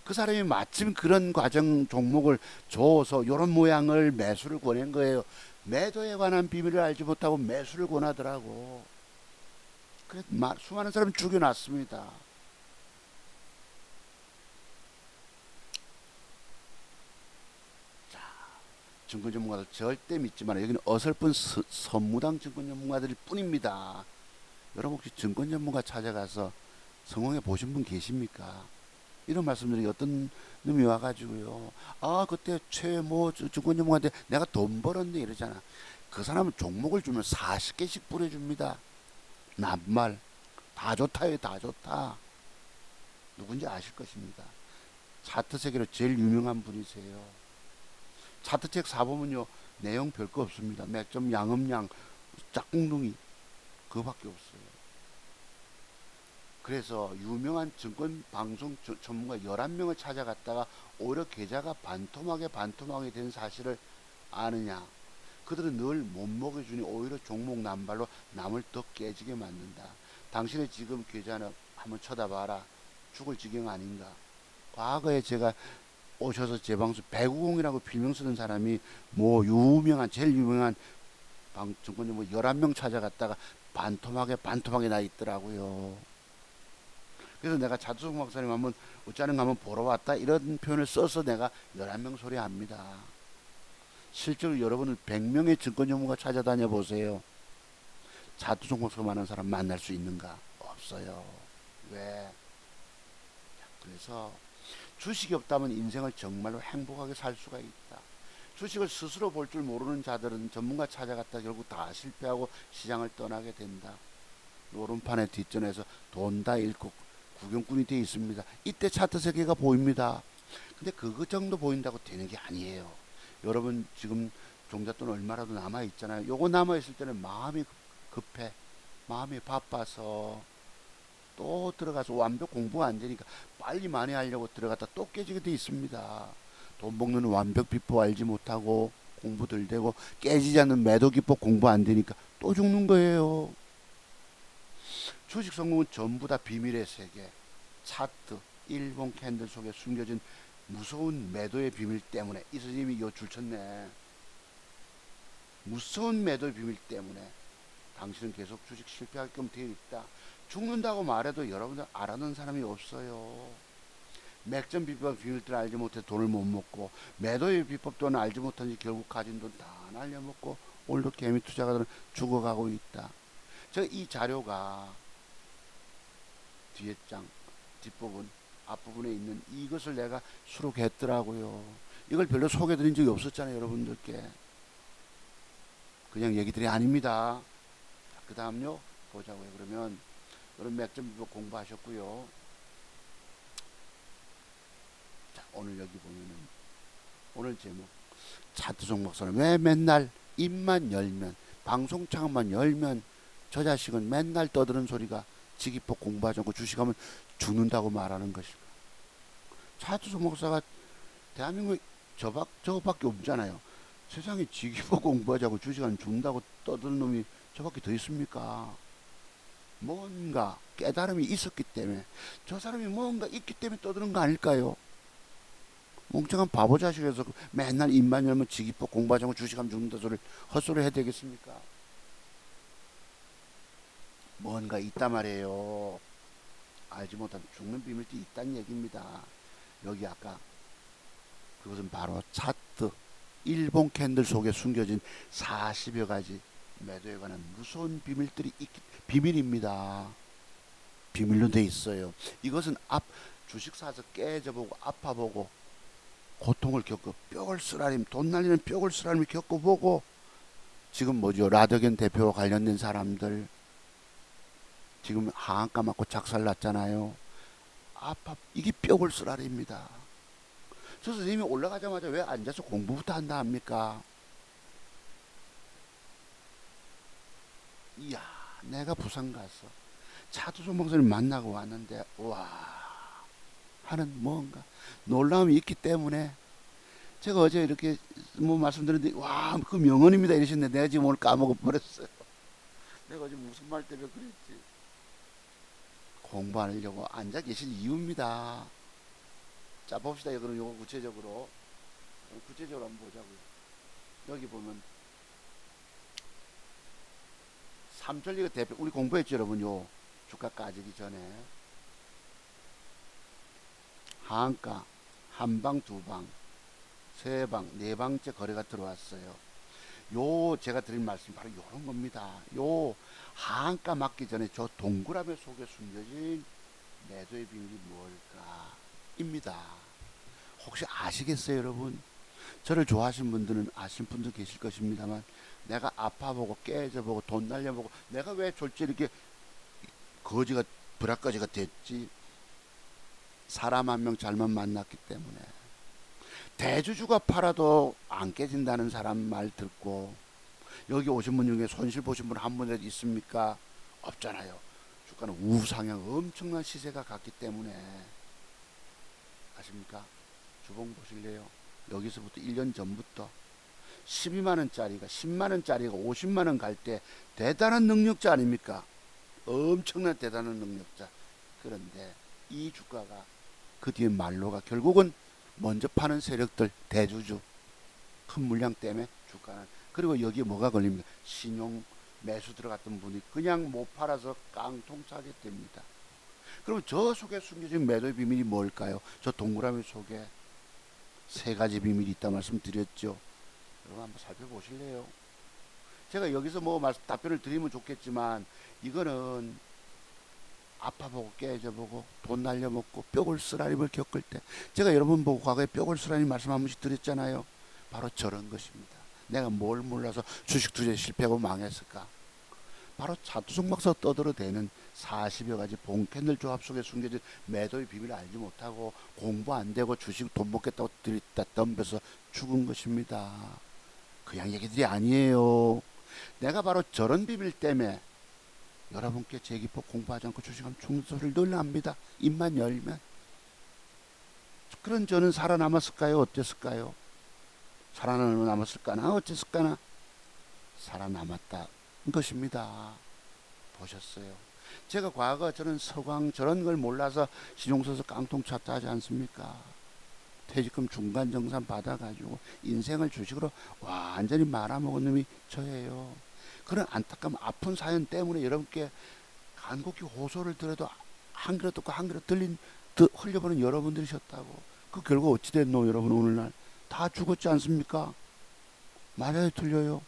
그 사람이 마침 그런 과정 종목을 줘서 이런 모양을 매수를 권한 거예요. 매도에 관한 비밀을 알지 못하고 매수를 권하더라고. 그래 수많은 사람을 죽여놨습니다. 자, 증권 전문가들 절대 믿지 마라. 여기는 어설픈 선무당 증권 전문가들 뿐입니다. 여러분 혹시 증권 전문가 찾아가서 성공해 보신 분 계십니까? 이런 말씀드리기 어떤 놈이 와가지고요. 아 그때 최모 증권 전문가한테 내가 돈 벌었네 이러잖아. 그 사람은 종목을 주면 40개씩 뿌려줍니다. 낱말 다 좋다요 다 좋다. 누군지 아실 것입니다. 차트 세계로 제일 유명한 분이세요. 차트책 사보면요 내용 별거 없습니다. 맥점 양음량 짝꿍둥이 그거밖에 없어요. 그래서 유명한 증권 방송 전문가 11명을 찾아갔다가 오히려 계좌가 반토막이 된 사실을 아느냐. 그들은 늘 못 먹여주니 오히려 종목 남발로 남을 더 깨지게 만든다. 당신의 지금 계좌는 한번 쳐다봐라. 죽을 지경 아닌가. 과거에 제가 오셔서 제 방송 배구공이라고 필명 쓰는 사람이 제일 유명한 증권 전문 11명 찾아갔다가 반토막에 나 있더라고요. 그래서 내가 차두석 목사님 한번 웃자는 한번 보러 왔다 이런 표현을 써서 내가 11명 소리합니다. 실제로 여러분은 100명의 증권 전문가 찾아다녀 보세요. 차두석 목사만한 사람 만날 수 있는가? 없어요. 왜? 그래서 주식이 없다면 인생을 정말로 행복하게 살 수가 있다. 주식을 스스로 볼 줄 모르는 자들은 전문가 찾아갔다 결국 다 실패하고 시장을 떠나게 된다. 오른판에 뒷전에서 돈 다 잃고 구경꾼이 되어 있습니다. 이때 차트 세계가 보입니다. 근데 그거 정도 보인다고 되는 게 아니에요. 여러분 지금 종잣돈 얼마라도 남아 있잖아요. 요거 남아 있을 때는 마음이 급해. 마음이 바빠서 또 들어가서 완벽 공부가 안 되니까 빨리 많이 하려고 들어갔다 또 깨지게 돼 있습니다. 돈 먹는 완벽 비법 알지 못하고 공부 덜 되고 깨지지 않는 매도 기법 공부 안 되니까 또 죽는 거예요. 주식 성공은 전부 다 비밀의 세계, 차트, 일본 캔들 속에 숨겨진 무서운 매도의 비밀 때문에 이 선생님이 요 줄쳤네. 무서운 매도의 비밀 때문에 당신은 계속 주식 실패하게끔 되어 있다. 죽는다고 말해도 여러분들 알아는 사람이 없어요. 맥점 비법 비밀들을 알지 못해 돈을 못 먹고 매도의 비법 또는 알지 못한지 결국 가진 돈 다 날려먹고 오늘도 개미 투자가들은 죽어가고 있다. 이 자료가 뒤에 장 뒷부분 앞부분에 있는 이것을 내가 수록했더라고요. 이걸 별로 소개해드린 적이 없었잖아요, 여러분들께. 그냥 얘기들이 아닙니다. 그 다음요, 보자고요. 그러면 여러분 맥점비법 공부하셨고요. 자, 오늘 여기 보면은 오늘 제목 차트종 목사는 왜 맨날 입만 열면 방송 창만 열면 저 자식은 맨날 떠드는 소리가 지기법 공부하지 않고 주식하면 죽는다고 말하는 것일까. 차트종 목사가 대한민국에 저밖에 없잖아요. 세상에 지기법 공부하자고 주식하면 죽는다고 떠드는 놈이 저밖에 더 있습니까? 뭔가 깨달음이 있었기 때문에, 저 사람이 뭔가 있기 때문에 떠드는 거 아닐까요? 멍청한 바보 자식에서 맨날 입만 열면 지기법 공부하지 않고 주식하면 죽는다 소리를 헛소리 해야 되겠습니까? 뭔가 있단 말이에요. 알지 못한 죽는 비밀이 있다는 얘기입니다. 여기 아까 그것은 바로 차트 일본 캔들 속에 숨겨진 40여 가지 매도에 관한 무서운 비밀입니다. 비밀로 돼 있어요. 이것은 주식 사서 깨져보고 아파보고 고통을 겪고 뼈를 쓰라림 돈 날리는 뼈를 쓰라림을 겪어보고 지금 뭐죠? 라더겐 대표와 관련된 사람들 지금 하한가 맞고 작살났잖아요. 이게 뼈를 쓰라림입니다. 저 선생님이 올라가자마자 왜 앉아서 공부부터 한다 합니까? 이야, 내가 부산 가서 차두종 목사님 만나고 왔는데 와 하는 뭔가 놀라움이 있기 때문에 제가 어제 이렇게 뭐 말씀드렸는데 와 그 명언입니다 이러셨는데 내가 지금 오늘 까먹어 버렸어요. 내가 어제 무슨 말 때문에 그랬지. 공부하려고 앉아 계실 이유입니다. 자 봅시다. 그럼 요거 구체적으로 한번 보자고요. 여기 보면 삼천리가 대표 우리 공부했죠 여러분. 요 주가 까지기 전에 하한가 한방 두방 세방 네방째 거래가 들어왔어요. 요 제가 드린 말씀이 바로 요런 겁니다. 요 하한가 맞기 전에 저 동그라미 속에 숨겨진 매도의 비밀이 뭘까 입니다. 혹시 아시겠어요 여러분? 저를 좋아하시는 분들은 아시는 분도 계실 것입니다만 내가 아파보고 깨져보고 돈 날려보고 내가 왜 졸지 이렇게 거지가 브라까지가 됐지. 사람 한 명 잘못 만났기 때문에. 대주주가 팔아도 안 깨진다는 사람 말 듣고 여기 오신 분 중에 손실 보신 분 한 분이라도 있습니까? 없잖아요. 주가는 우상향 엄청난 시세가 갔기 때문에. 아십니까? 주봉 보실래요? 여기서부터 1년 전부터 12만원짜리가 10만원짜리가 50만원 갈 때 대단한 능력자 아닙니까? 엄청난 대단한 능력자. 그런데 이 주가가 그 뒤에 말로가 결국은 먼저 파는 세력들 대주주 큰 물량 때문에 주가는 그리고 여기에 뭐가 걸립니까? 신용 매수 들어갔던 분이 그냥 못 팔아서 깡통 사게 됩니다. 그럼 저 속에 숨겨진 매도의 비밀이 뭘까요? 저 동그라미 속에 세 가지 비밀이 있다 말씀드렸죠. 여러분 한번 살펴보실래요? 제가 여기서 뭐 답변을 드리면 좋겠지만 이거는 아파보고 깨져보고 돈 날려먹고 뼈골 쓰라림을 겪을 때 제가 여러분 보고 과거에 뼈골 쓰라림 말씀 한 번씩 드렸잖아요. 바로 저런 것입니다. 내가 뭘 몰라서 주식 투자에 실패하고 망했을까? 바로 차투성 박사 떠들어대는 40여 가지 봉캔들 조합 속에 숨겨진 매도의 비밀을 알지 못하고 공부 안 되고 주식 돈 먹겠다고 들이다 덤벼서 죽은 것입니다. 그냥 얘기들이 아니에요. 내가 바로 저런 비밀 때문에 여러분께 제기법 공부하지 않고 주식하면 죽는 소리를 늘 합니다. 입만 열면. 그런 저는 살아남았을까요? 어땠을까요? 살아남았을까나 어땠을까나 살아남았다 것입니다. 보셨어요? 제가 과거 저는 서광 저런 걸 몰라서 신용서서 깡통 찼다 하지 않습니까? 퇴직금 중간정산 받아가지고 인생을 주식으로 완전히 말아먹은 놈이 저예요. 그런 안타까운 아픈 사연 때문에 여러분께 간곡히 호소를 드려도 한 그릇 듣고 한 그릇 흘려보는 여러분들이셨다고. 그 결과 어찌 됐노 여러분 오늘날 다 죽었지 않습니까? 맞아요 틀려요?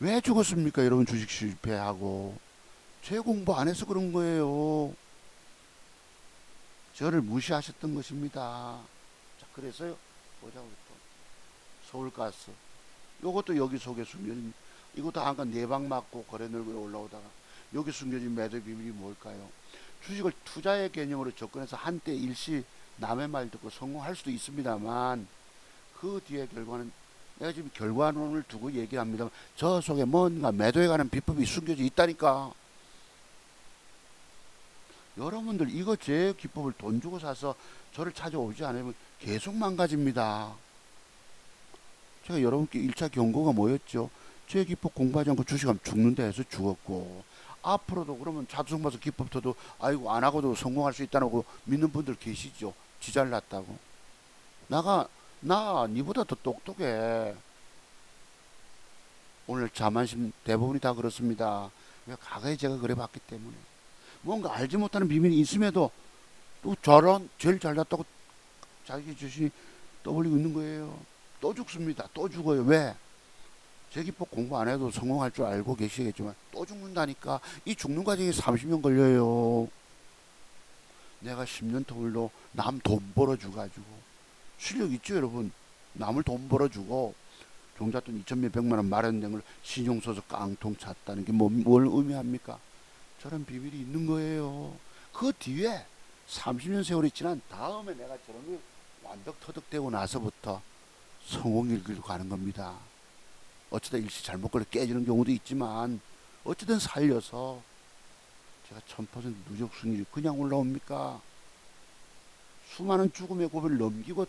왜 죽었습니까 여러분? 주식 실패하고 죄 공부 안 해서 그런 거예요. 저를 무시하셨던 것입니다. 자, 그래서요. 보자고 또 서울가스. 요것도 여기 속에 숨겨진, 이것도 아까 내방 맞고 거래 늘고 올라오다가 여기 숨겨진 매도 비밀이 뭘까요? 주식을 투자의 개념으로 접근해서 한때 일시 남의 말 듣고 성공할 수도 있습니다만 그 뒤에 결과는, 내가 지금 결과론을 두고 얘기합니다. 저 속에 뭔가 매도에 관한 비법이 숨겨져 있다니까. 여러분들 이거 제 기법을 돈 주고 사서 저를 찾아오지 않으면 계속 망가집니다. 제가 여러분께 1차 경고가 뭐였죠? 제 기법 공부하지 않고 주식하면 죽는다 해서 죽었고, 앞으로도 그러면 자두성봐서 기법터도 아이고 안 하고도 성공할 수 있다고 믿는 분들 계시죠? 지 잘났다고. 나 니보다 더 똑똑해. 오늘 자만심 대부분이 다 그렇습니다. 왜? 과거에 제가 그래 봤기 때문에. 뭔가 알지 못하는 비밀이 있음에도 또 저런 제일 잘났다고 자기 자신이 떠벌리고 있는 거예요. 또 죽습니다. 또 죽어요. 왜? 제 기법 공부 안 해도 성공할 줄 알고 계시겠지만 또 죽는다니까. 이 죽는 과정이 30년 걸려요. 내가 10년 터울로 남 돈 벌어줘 가지고 실력 있죠 여러분. 남을 돈 벌어주고 종잣돈 2천 몇백만 원 마련된 걸 신용소득 깡통 찼다는 게 뭘 의미합니까? 저런 비밀이 있는 거예요. 그 뒤에 30년 세월이 지난 다음에 내가 저런 걸 완덕터득되고 나서부터 성공일 길로 가는 겁니다. 어쩌다 일시 잘못 걸려 깨지는 경우도 있지만 어쨌든 살려서 제가 1000% 누적 수익률이 그냥 올라옵니까? 수많은 죽음의 고비를 넘기고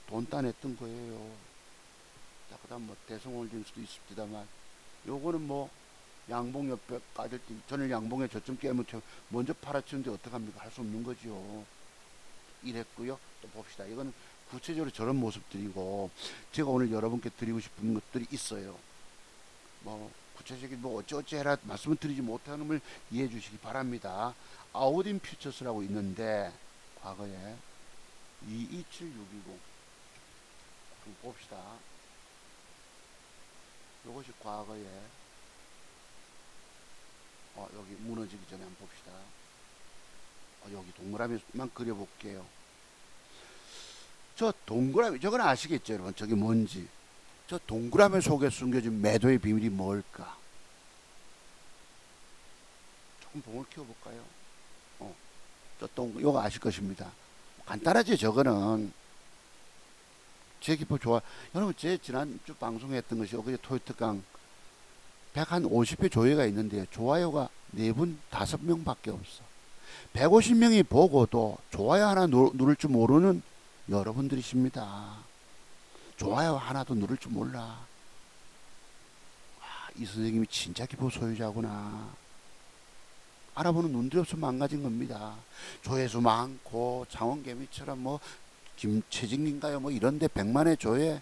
돈 따냈던 거예요. 자, 그 다음 뭐 대성홀딩 수도 있습니다만 요거는 뭐 양봉 옆에 까질 때 저는 양봉에 저점 깨면 먼저 팔아치는데 어떡합니까? 할 수 없는 거죠. 이랬고요. 또 봅시다. 이거는 구체적으로 저런 모습들이고 제가 오늘 여러분께 드리고 싶은 것들이 있어요. 뭐 구체적인 뭐 어찌어찌 해라 말씀을 드리지 못하는 걸 이해해 주시기 바랍니다. 아우딘 퓨처스라고 있는데 과거에 227620 봅시다. 이것이 과거에 여기 무너지기 전에 한번 봅시다. 여기 동그라미만 그려볼게요. 저 동그라미 저건 아시겠죠 여러분? 저게 뭔지. 저 동그라미 속에 숨겨진 매도의 비밀이 뭘까? 조금 봉을 키워볼까요? 요거 아실 것입니다. 간단하죠 저거는. 제 기법 좋아. 여러분 제 지난주 방송했던 것이 어제 토요특강 150회 조회가 있는데 좋아요가 4분 5명 밖에 없어. 150명이 보고도 좋아요 하나 누를 줄 모르는 여러분들이십니다. 좋아요 하나도 누를 줄 몰라. 이 선생님이 진짜 기법 소유자구나. 알아보는 눈들이 없어 망가진 겁니다. 조회수 많고 장원개미처럼 뭐 김채진인가요 뭐 이런데 100만의 조회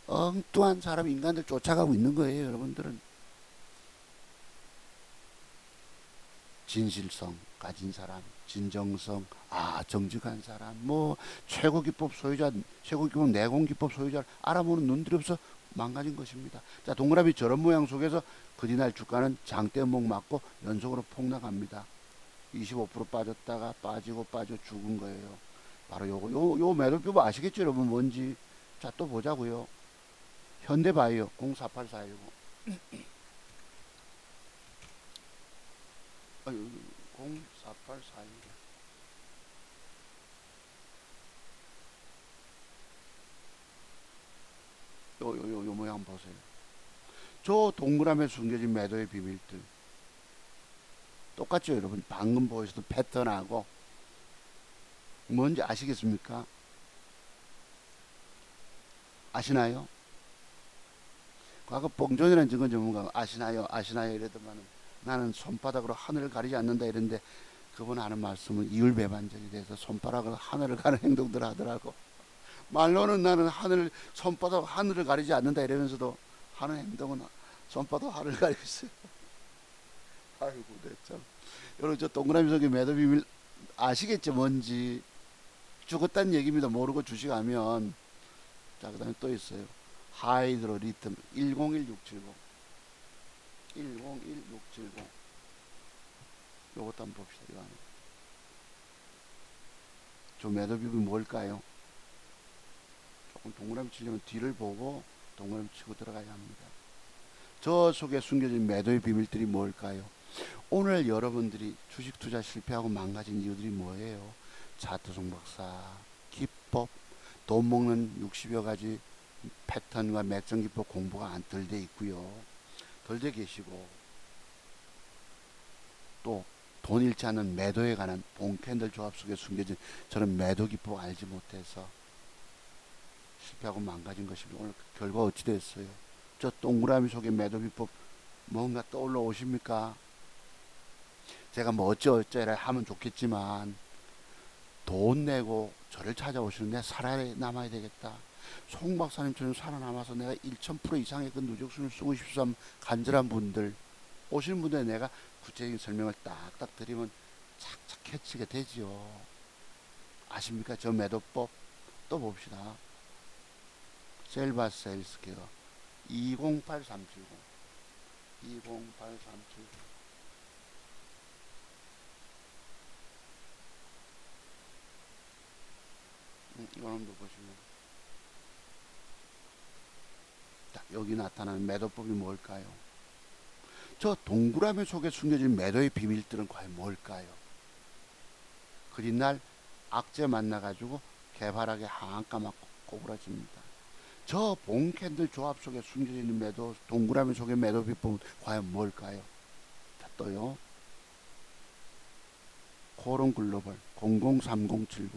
엉뚱한 사람 인간들 쫓아가고 있는 거예요. 여러분들은 진실성 가진 사람, 진정성, 정직한 사람, 뭐 최고 기법 소유자, 최고 기법 내공 기법 소유자를 알아보는 눈들이 없어 망가진 것입니다. 자, 동그라미 저런 모양 속에서 그리날 주가는 장대목 맞고 연속으로 폭락합니다. 25% 빠졌다가 빠지고 빠져 죽은 거예요. 바로 요 매도표 아시겠죠 여러분 뭔지. 자, 또 보자고요. 현대바이오 048419 04841 요 모양 보세요. 저 동그라미에 숨겨진 매도의 비밀들 똑같죠 여러분. 방금 보여주던 패턴하고 뭔지 아시겠습니까? 아시나요? 과거 뽕존이라는 증권 전문가 아시나요 이러더만은 나는 손바닥으로 하늘을 가리지 않는다 이랬는데 그분 하는 말씀은 이율배반적이 돼서 손바닥으로 하늘을 가는 행동들 하더라고. 말로는 나는 손바닥으로 하늘을 가리지 않는다 이러면서도 하는 행동은 손바닥으로 하늘을 가리고 있어요. 아이고 참. 여러분 저 동그라미 속의 매도 비밀 아시겠죠 뭔지. 죽었다는 얘기입니다. 모르고 주식하면. 자, 그 다음에 또 있어요. 하이드로 리튬 101670 101670 요것도 한번 봅시다. 이거 저 매도 비법이 뭘까요? 조금 동그라미 치려면 뒤를 보고 동그라미 치고 들어가야 합니다. 저 속에 숨겨진 매도의 비밀들이 뭘까요? 오늘 여러분들이 주식 투자 실패하고 망가진 이유들이 뭐예요? 차트 종박사, 기법, 돈 먹는 60여 가지 패턴과 매점 기법 공부가 안 덜 돼 있고요. 덜 돼 계시고 또 돈 잃지 않는 매도에 관한 본캔들 조합 속에 숨겨진 저는 매도 기법 알지 못해서 실패하고 망가진 것입니다. 오늘 그 결과 어찌 됐어요? 저 동그라미 속에 매도 비법 뭔가 떠올라 오십니까? 제가 뭐 어쩌어쩌라 하면 좋겠지만 돈 내고 저를 찾아오시는 내 살아남아야 되겠다. 송 박사님처럼 살아남아서 내가 1000% 이상의 그 누적순을 쓰고 싶삼 간절한 분들 오시는 분들에 내가 구체적인 설명을 딱딱 드리면 착착 캐치가 되지요. 아십니까? 저 매도법 또 봅시다. 셀바스 헬스케어 208370 208370 이거는 보시면 딱 여기 나타나는 매도법이 뭘까요? 저 동그라미 속에 숨겨진 매도의 비밀들은 과연 뭘까요? 그린 날 악재 만나가지고 개발하게 한가 맞고 꼬부라집니다. 저 본캔들 조합 속에 숨겨져 있는 매도 동그라미 속의 매도 비법은 과연 뭘까요? 자, 또요. 코론 글로벌 003070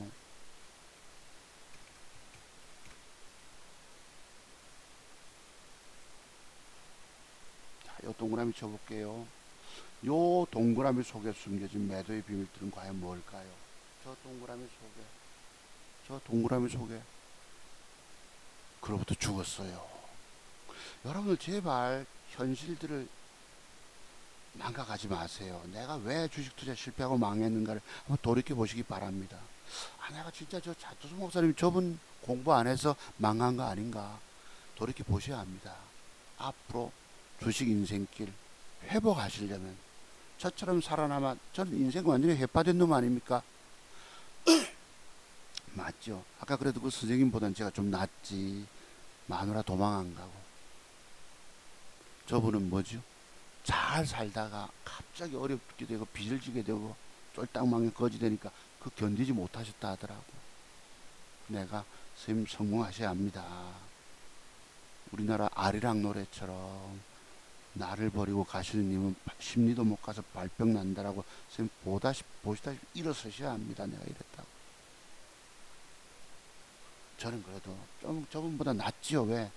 자, 요 동그라미 쳐볼게요. 요 동그라미 속에 숨겨진 매도의 비밀들은 과연 뭘까요? 저 동그라미 속에 저 동그라미 속에 그로부터 죽었어요. 여러분들 제발 현실들을 망각하지 마세요. 내가 왜 주식 투자 실패하고 망했는가를 한번 돌이켜 보시기 바랍니다. 아, 내가 진짜 저 자투수 목사님 저분 공부 안 해서 망한 거 아닌가 돌이켜 보셔야 합니다. 앞으로 주식 인생길 회복하시려면 저처럼 살아남아 저는 인생 완전히 해파된 놈 아닙니까? 맞죠? 아까 그래도 그 선생님보다는 제가 좀 낫지. 마누라 도망 안 가고. 저분은 뭐죠? 잘 살다가 갑자기 어렵게 되고 빚을 지게 되고 쫄딱망에 거지 되니까 그 견디지 못하셨다 하더라고. 내가 선생님 성공하셔야 합니다. 우리나라 아리랑 노래처럼 나를 버리고 가시는 님은 심리도 못 가서 발병 난다라고 선생님 보시다시피 일어서셔야 합니다. 내가 이랬다고. 저는 그래도 좀 저분보다 낫지요. 왜?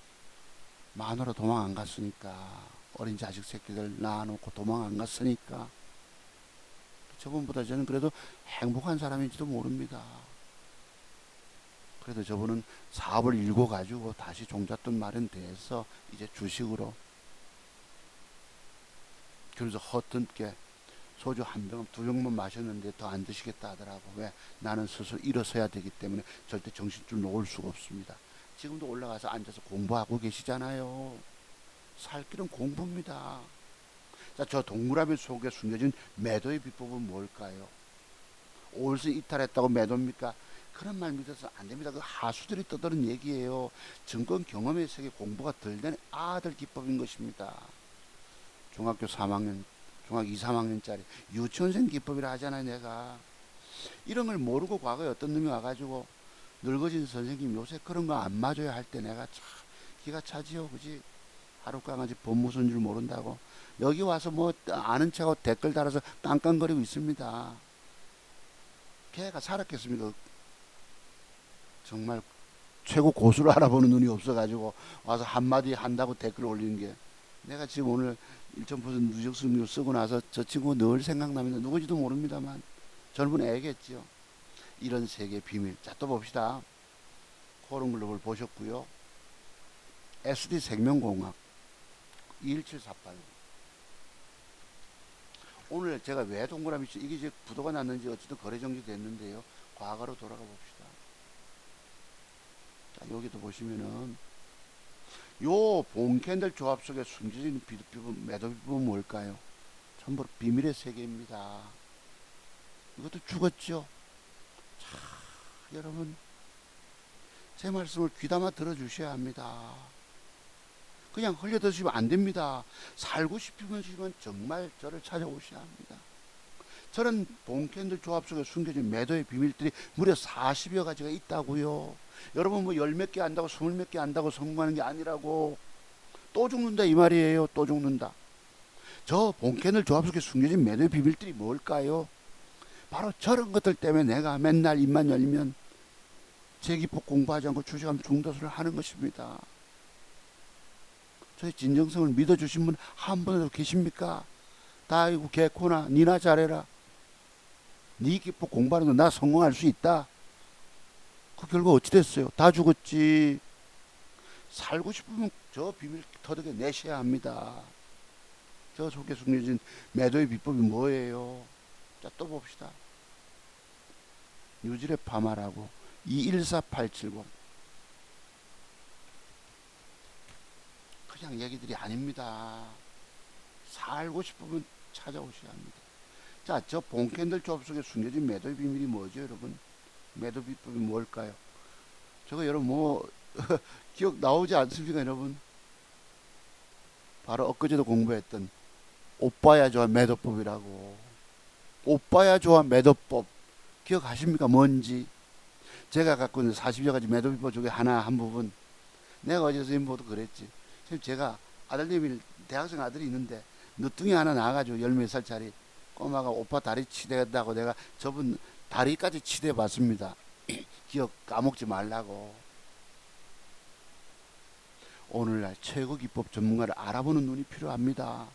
마누라 도망 안 갔으니까. 어린 자식 새끼들 낳아놓고 도망 안 갔으니까. 저분보다 저는 그래도 행복한 사람인지도 모릅니다. 그래도 저분은 사업을 일궈 가지고 다시 종잣돈 마련돼서 이제 주식으로 그래서 허튼게 소주 한 병, 두 병만 마셨는데 더 안 드시겠다 하더라고. 왜? 나는 스스로 일어서야 되기 때문에 절대 정신줄 놓을 수가 없습니다. 지금도 올라가서 앉아서 공부하고 계시잖아요. 살 길은 공부입니다. 자, 저 동그라미 속에 숨겨진 매도의 비법은 뭘까요? 올수 이탈했다고 매도입니까? 그런 말 믿어서 안 됩니다. 그 하수들이 떠드는 얘기예요. 증권 경험의 세계 공부가 덜 된 아들 기법인 것입니다. 중학교 3학년, 중학교 2, 3학년짜리 유치원생 기법이라 하잖아요. 내가 이런 걸 모르고 과거에 어떤 놈이 와가지고 늙어진 선생님 요새 그런 거 안 맞아요 할 때 내가 참 기가 차지요. 그지? 하루 강아지 법무서인 줄 모른다고 여기 와서 뭐 아는 척하고 댓글 달아서 깡깡거리고 있습니다. 걔가 살았겠습니까? 정말 최고 고수를 알아보는 눈이 없어가지고 와서 한마디 한다고 댓글 올리는 게 내가 지금 오늘 1000% 누적 수익률 쓰고 나서 저 친구 늘 생각납니다. 누구지도 모릅니다만 젊은 애겠지요. 이런 세계 비밀. 자, 또 봅시다. 코론글로벌 보셨고요. SD생명공학 21748 오늘 제가 왜 동그라미 이게 이제 부도가 났는지 어쨌든 거래 정지 됐는데요. 과거로 돌아가 봅시다. 자, 여기도 보시면은 요 본캔들 조합 속에 숨겨진 비법, 매도 비법은 뭘까요? 전부 비밀의 세계입니다. 이것도 죽었죠. 자, 여러분, 제 말씀을 귀담아 들어주셔야 합니다. 그냥 흘려드시면 안 됩니다. 살고 싶으시면 정말 저를 찾아오셔야 합니다. 저는 본캔들 조합 속에 숨겨진 매도의 비밀들이 무려 40여 가지가 있다고요. 여러분 뭐 열 몇 개 안다고 20 몇 개 안다고 성공하는 게 아니라고. 또 죽는다 이 말이에요. 또 죽는다. 저 본캔들 조합 속에 숨겨진 매도의 비밀들이 뭘까요? 바로 저런 것들 때문에 내가 맨날 입만 열리면 재기법 공부하지 않고 주식하면 중도수를 하는 것입니다. 저의 진정성을 믿어주신 분 한 분도 계십니까? 다 아이고 개코나 니나 잘해라. 네 기법 공부하는 거 나 성공할 수 있다. 그 결과 어찌 됐어요? 다 죽었지. 살고 싶으면 저 비밀 터득해 내셔야 합니다. 저 속에 숨겨진 매도의 비법이 뭐예요? 자, 또 봅시다. 뉴질의 파마라고 214870. 그냥 얘기들이 아닙니다. 살고 싶으면 찾아오셔야 합니다. 자, 저 본캔들 조합 속에 숨겨진 매도의 비밀이 뭐죠, 여러분? 매도 비법이 뭘까요? 저거 여러분 뭐 기억 나오지 않습니까, 여러분? 바로 엊그제도 공부했던 오빠야 좋아 매도법이라고. 오빠야 좋아 매도법 기억하십니까? 뭔지. 제가 갖고 있는 40여 가지 매도 비법 중에 한 부분. 내가 어제 선생님보다 그랬지. 제가 아들님이 대학생 아들이 있는데 늦둥이 하나 나와가지고 열 몇 살짜리 꼬마가 오빠 다리 치대다고 내가 저분 다리까지 치대 봤습니다. 기억 까먹지 말라고. 오늘날 최고 기법 전문가를 알아보는 눈이 필요합니다.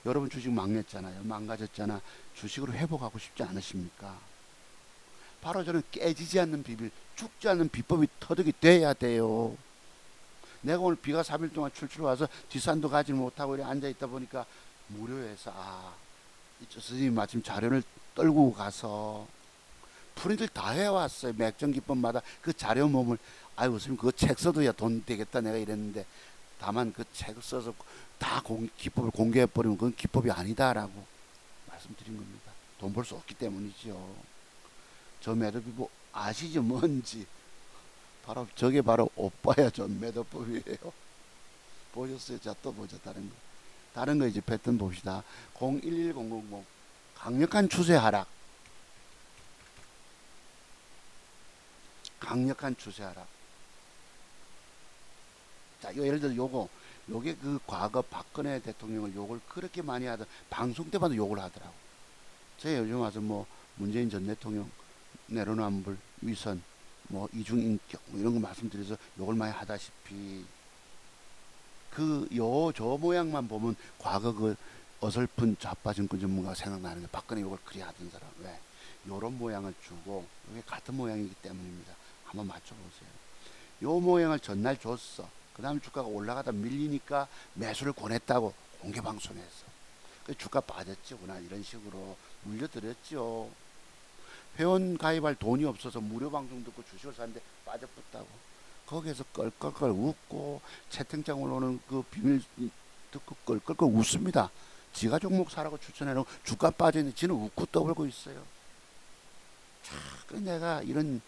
여러분 주식 망했잖아요. 망가졌잖아. 주식으로 회복하고 싶지 않으십니까? 바로 저는 깨지지 않는 비밀, 죽지 않는 비법이 터득이 돼야 돼요. 내가 오늘 비가 3일 동안 출출 와서 뒷산도 가지 못하고 이렇게 앉아있다 보니까 무료해서 이쪽 선생님 마침 자료를 떨고 가서 프린트를 다 해왔어요. 맥정 기법마다 그 자료 몸을 아유 선생님 그거 책 써도야 돈 되겠다 내가 이랬는데 다만 그 책을 써서 다 기법을 공개해버리면 그건 기법이 아니다라고 말씀드린 겁니다. 돈 벌 수 없기 때문이죠. 저 매도비법 아시죠? 뭔지. 바로 저게 바로 오빠야 전 매도법이에요. 보셨어요? 자, 또 보자. 다른 거 이제 패턴 봅시다. 011000 강력한 추세 하락. 강력한 추세 하락. 자, 예를 들어 요게 그 과거 박근혜 대통령을 욕을 그렇게 많이 하던 방송 때마다 욕을 하더라고. 제가 요즘 와서 뭐 문재인 전 대통령 내로남불 위선 뭐 이중인격 뭐 이런 거 말씀드려서 욕을 많이 하다시피 저 모양만 보면 과거 그 어설픈 좌파 정권 전문가가 생각나는 게 박근혜 욕을 그리 하던 사람. 왜? 요런 모양을 주고 이게 같은 모양이기 때문입니다. 한번 맞춰보세요. 요 모양을 전날 줬어. 그 다음에 주가가 올라가다 밀리니까 매수를 권했다고 공개방송했어. 그 주가 빠졌지구나 이런 식으로 물려드렸죠. 회원 가입할 돈이 없어서 무료 방송 듣고 주식을 샀는데 빠져붙다고. 거기에서 껄껄껄 웃고 채팅창 올라오는 그 비밀 듣고 껄껄껄 웃습니다. 지가 종목 사라고 추천해놓고 주가 빠져있는데 지는 웃고 떠벌고 있어요. 자, 내가 이런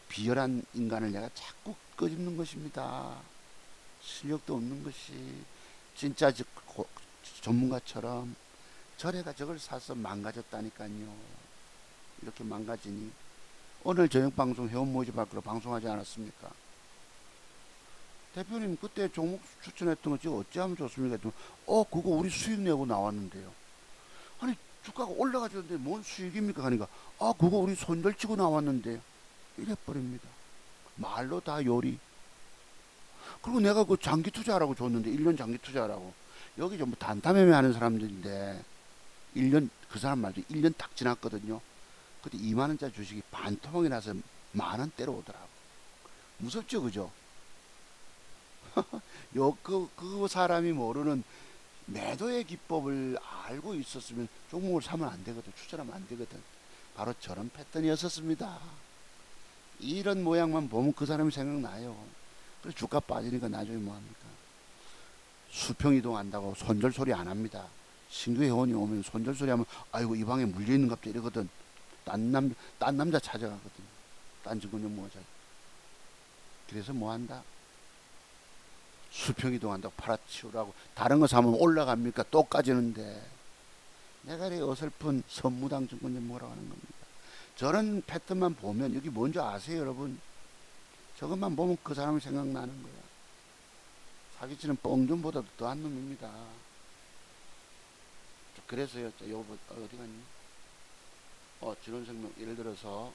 비열한 인간을 내가 자꾸 끄집는 것입니다. 실력도 없는 것이 진짜 전문가처럼 저래가 저걸 사서 망가졌다니까요. 이렇게 망가지니 오늘 저녁 방송 회원 모집할 거로 방송하지 않았습니까? 대표님 그때 종목 추천했던 거 지금 어찌하면 좋습니까? 그거 우리 수익 내고 나왔는데요. 아니 주가가 올라가지는데 뭔 수익입니까? 하니까 그거 우리 손절치고 나왔는데요. 이래버립니다. 말로 다 요리. 그리고 내가 그 장기 투자하라고 줬는데 1년 장기 투자하라고 여기 전부 단타매매 하는 사람들인데 1년 그 사람 말도 1년 딱 지났거든요. 그때 2만원짜리 주식이 반토막이 나서 만원대로 오더라고. 무섭죠 그죠? 그 사람이 모르는 매도의 기법을 알고 있었으면 종목을 사면 안 되거든. 추천하면 안 되거든. 바로 저런 패턴이었었습니다. 이런 모양만 보면 그 사람이 생각나요. 그래서 주가 빠지니까 나중에 뭐합니까? 수평 이동한다고 손절 소리 안 합니다. 신규 회원이 오면 손절 소리 하면 아이고 이 방에 물려있는 갑자 이러거든. 딴 남자 찾아가거든. 딴 증권은 뭐죠? 그래서 뭐 한다? 수평 이동한다고 팔아치우라고. 다른 거 사면 올라갑니까? 똑까지는데. 내가 이 어설픈 선무당 증권은 뭐라고 하는 겁니다. 저런 패턴만 보면 여기 뭔지 아세요, 여러분? 저것만 보면 그 사람이 생각나는 거야. 사기치는 뻥좀보다도 더한 놈입니다. 그래서요, 요거 어디 갔니? 진원생명, 예를 들어서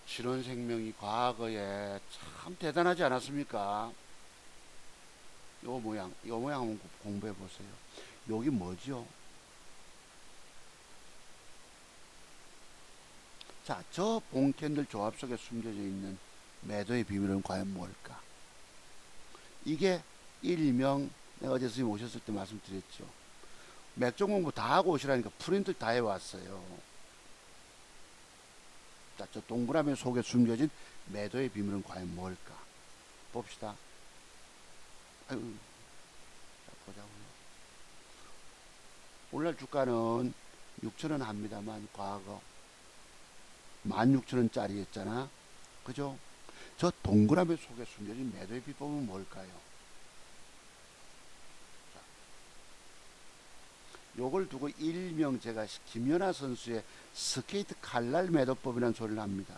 진원생명이 과거에 참 대단하지 않았습니까? 요 모양 한번 공부해 보세요. 여기 뭐죠? 자, 저 봉캔들 조합 속에 숨겨져 있는 매도의 비밀은 과연 뭘까? 이게 일명 내가 어제 선생님 오셨을 때 말씀드렸죠. 맥종 공부 다 하고 오시라니까 프린트 다 해왔어요. 자, 저 동그라미 속에 숨겨진 매도의 비밀은 과연 뭘까? 봅시다. 아유, 자, 보자고요. 오늘날 주가는 6천원 합니다만 과거 16,000원짜리였잖아. 그죠? 저 동그라미 속에 숨겨진 매도의 비법은 뭘까요? 자, 요걸 두고 일명 제가 김연아 선수의 스케이트 칼날 매도법이라는 소리를 합니다.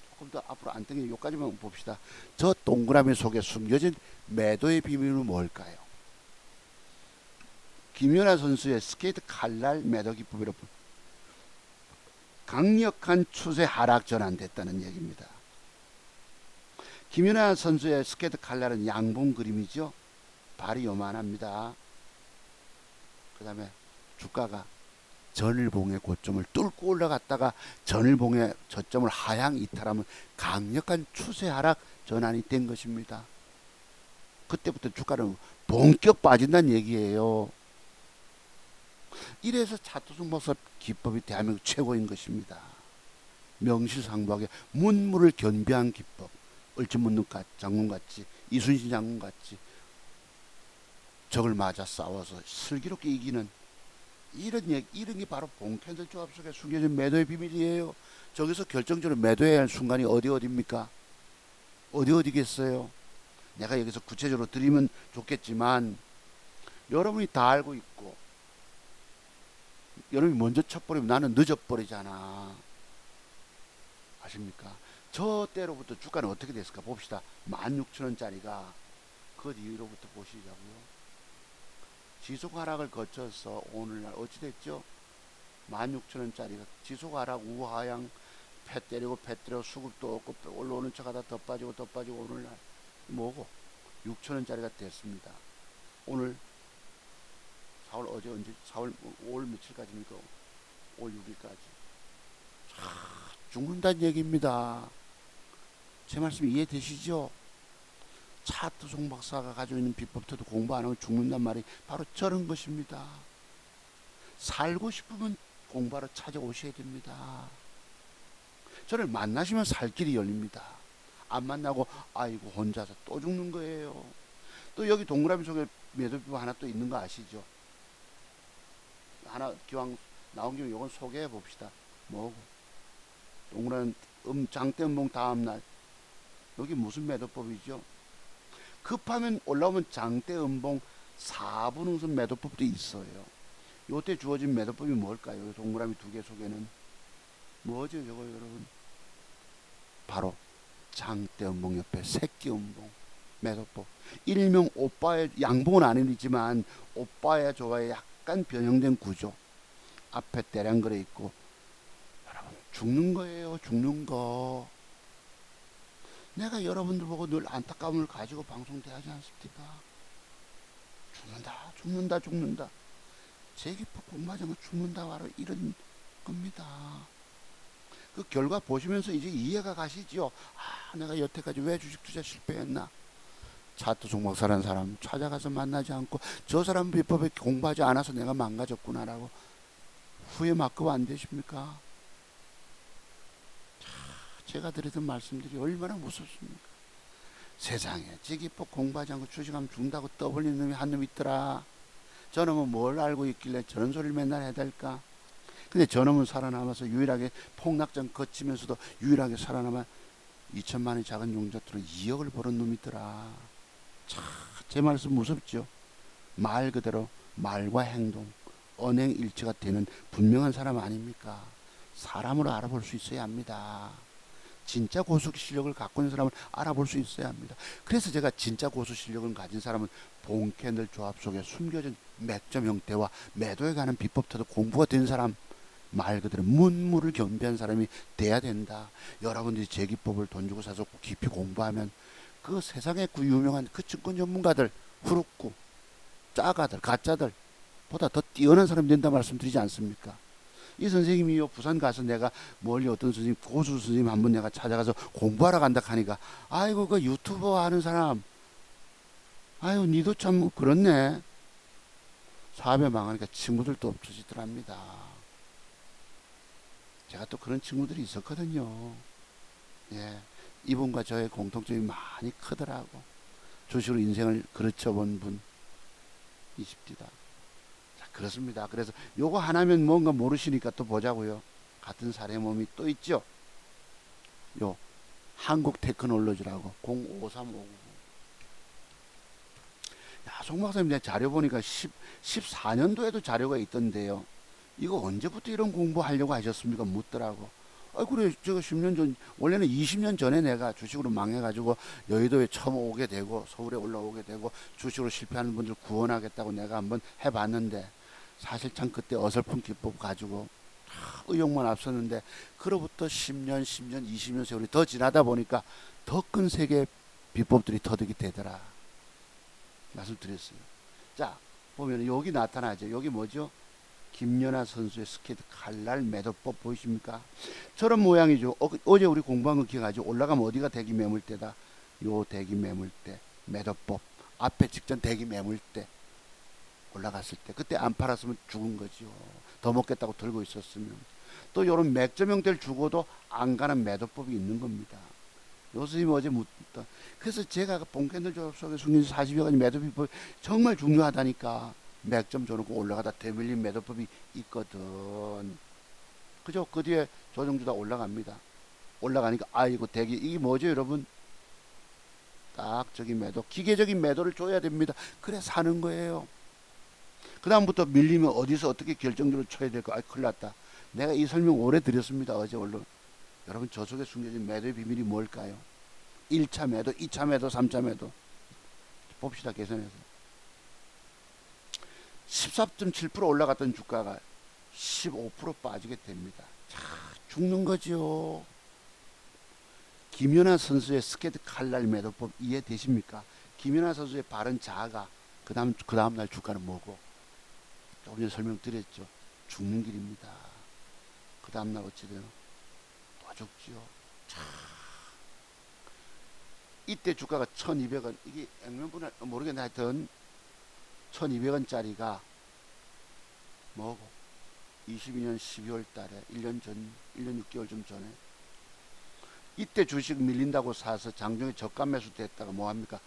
조금 더 앞으로 안 당기는 요까지만 봅시다. 저 동그라미 속에 숨겨진 매도의 비밀은 뭘까요? 김연아 선수의 스케이트 칼날 매도 기법이라고 강력한 추세 하락 전환됐다는 얘기입니다. 김연아 선수의 스케이트 칼날은 양봉 그림이죠. 발이 요만합니다. 그 다음에 주가가 전일봉의 고점을 뚫고 올라갔다가 전일봉의 저점을 하향 이탈하면 강력한 추세 하락 전환이 된 것입니다. 그때부터 주가는 본격 빠진다는 얘기예요. 이래서 차트승목사 기법이 대한민국 최고인 것입니다. 명실상부하게 문물을 견비한 기법. 을지문능 장군같이, 이순신 장군같이 적을 맞아 싸워서 슬기롭게 이기는 이런 게 바로 봉캔들 조합 속에 숨겨진 매도의 비밀이에요. 저기서 결정적으로 매도해야 할 순간이 어디입니까? 어디겠어요? 내가 여기서 구체적으로 드리면 좋겠지만 여러분이 다 알고 있고 여러분이 먼저 쳐버리면 나는 늦어버리잖아. 아십니까? 저 때로부터 주가는 어떻게 됐을까 봅시다. 16,000원짜리가 그 뒤로부터 보시자고요. 지속 하락을 거쳐서 오늘날 어찌 됐죠? 16,000원짜리가 지속 하락 우하향 패 때리고 수급도 없고 올라오는 척하다 더 빠지고 오늘날 뭐고 6,000원짜리가 됐습니다. 오늘 4월 언제 4월 5월 며칠까지입니까? 5월 6일까지 죽는다는 얘기입니다. 제 말씀 이해되시죠? 차트 송 박사가 가지고 있는 비법도 공부 안 하고 죽는단 말이 바로 저런 것입니다. 살고 싶으면 공부하러 찾아오셔야 됩니다. 저를 만나시면 살 길이 열립니다. 안 만나고 아이고 혼자서 또 죽는 거예요. 또 여기 동그라미 속에 매도비법 하나 또 있는 거 아시죠? 하나 기왕 나온 김에 이건 소개해 봅시다. 뭐고? 동그라미 장대음봉 다음날 여기 무슨 매도법이죠? 급하면 올라오면 장대음봉 4분 응선 매도법도 있어요. 요때 주어진 매도법이 뭘까요? 동그라미 두 개 속에는 뭐죠 저거 여러분? 바로 장대음봉 옆에 새끼음봉 매도법. 일명 오빠의 양봉은 아니지만 오빠의 조화에 약간 변형된 구조. 앞에 대량거래 있고 여러분 죽는 거예요. 죽는 거. 내가 여러분들 보고 늘 안타까움을 가지고 방송대하지 않습니까? 죽는다. 재기법 공부하자면 죽는다 바로 이런 겁니다. 그 결과 보시면서 이제 이해가 가시죠. 내가 여태까지 왜 주식 투자 실패했나? 차트 종목사라는 사람 찾아가서 만나지 않고 저 사람 비법에 공부하지 않아서 내가 망가졌구나라고 후회 막급 안 되십니까? 제가 드리던 말씀들이 얼마나 무섭습니까? 세상에 지기법 공부하지 않고 주식하면 죽는다고 떠벌리는 놈이 한 놈 있더라. 저놈은 뭘 알고 있길래 저런 소리를 맨날 해야 될까? 근데 저놈은 살아남아서 유일하게 폭락전 거치면서도 유일하게 살아남아 2천만 원의 작은 용자투로 2억을 벌은 놈이더라. 참, 제 말씀 무섭죠? 말 그대로 말과 행동, 언행 일치가 되는 분명한 사람 아닙니까? 사람으로 알아볼 수 있어야 합니다. 진짜 고수 실력을 갖고 있는 사람을 알아볼 수 있어야 합니다. 그래서 제가 진짜 고수 실력을 가진 사람은 본캐널 조합 속에 숨겨진 맥점 형태와 매도에 관한 비법부터 공부가 된 사람, 말 그대로 문무를 겸비한 사람이 돼야 된다. 여러분들이 제 기법을 돈 주고 사서 깊이 공부하면 그 세상에 그 유명한 그 증권 전문가들, 후루꾸, 짜가들, 가짜들 보다 더 뛰어난 사람이 된다 말씀드리지 않습니까? 이 선생님이요, 부산 가서 내가 멀리 어떤 선생님, 고수 선생님 한번 내가 찾아가서 공부하러 간다 하니까, 아이고 그 유튜버 하는 사람, 아유 니도 참 그렇네. 사업에 망하니까 친구들도 없어지더랍니다. 제가 또 그런 친구들이 있었거든요. 예, 이분과 저의 공통점이 많이 크더라고. 주식으로 인생을 그르쳐본 분이십니다. 자, 그렇습니다. 그래서 요거 하나면 뭔가 모르시니까 또 보자고요. 같은 사례 몸이 또 있죠. 요 한국 테크놀로지라고 053599. 야, 송 박사님 내 자료 보니까 14년도에도 자료가 있던데요. 이거 언제부터 이런 공부하려고 하셨습니까? 묻더라고. 아, 그래, 제가 10년 전, 원래는 20년 전에 내가 주식으로 망해가지고 여의도에 처음 오게 되고 서울에 올라오게 되고 주식으로 실패하는 분들 구원하겠다고 내가 한번 해봤는데 사실 참 그때 어설픈 기법 가지고 의욕만 앞섰는데 그로부터 10년, 10년, 20년 세월이 더 지나다 보니까 더 큰 세계의 비법들이 터득이 되더라. 말씀드렸어요. 자, 보면 여기 나타나죠. 여기 뭐죠? 김연아 선수의 스케이트 칼날 매도법 보이십니까? 저런 모양이죠. 어제 우리 공부한 거 기억하죠? 올라가면 어디가 대기 매물대다. 요 대기 매물대 매도법. 앞에 직전 대기 매물대 올라갔을 때 그때 안 팔았으면 죽은 거죠. 더 먹겠다고 들고 있었으면. 또 요런 맥점 형태를 주고도 안 가는 매도법이 있는 겁니다. 요 선생님이 어제 묻다. 그래서 제가 본캐널 조합 속에 숨긴 40여 가지 매도 비법이 정말 중요하다니까. 맥점 줘놓고 올라가다 되밀린 매도법이 있거든. 그죠? 그 뒤에 조정주다 올라갑니다. 올라가니까 아이고 대기 이게 뭐죠 여러분? 딱 저기 매도 기계적인 매도를 줘야 됩니다. 그래 사는 거예요. 그 다음부터 밀리면 어디서 어떻게 결정적으로 쳐야 될까? 아 큰일 났다. 내가 이 설명 오래 드렸습니다. 어제 언론. 여러분 저 속에 숨겨진 매도의 비밀이 뭘까요? 1차 매도, 2차 매도, 3차 매도 봅시다. 계산해서 14.7% 올라갔던 주가가 15% 빠지게 됩니다. 자, 죽는 거죠. 김연아 선수의 스케이트 칼날 매도법 이해되십니까? 김연아 선수의 발은 자아가 그 다음 날 주가는 뭐고? 조금 전에 설명드렸죠. 죽는 길입니다. 그 다음 날 어찌 돼요? 또 죽지요. 자, 이때 주가가 1200원 이게 액면분할 모르겠네 하여튼 1200원짜리가 뭐고 22년 12월 달에 1년 6개월 좀 전에 이때 주식 밀린다고 사서 장중에 저가 매수 됐다가 뭐합니까?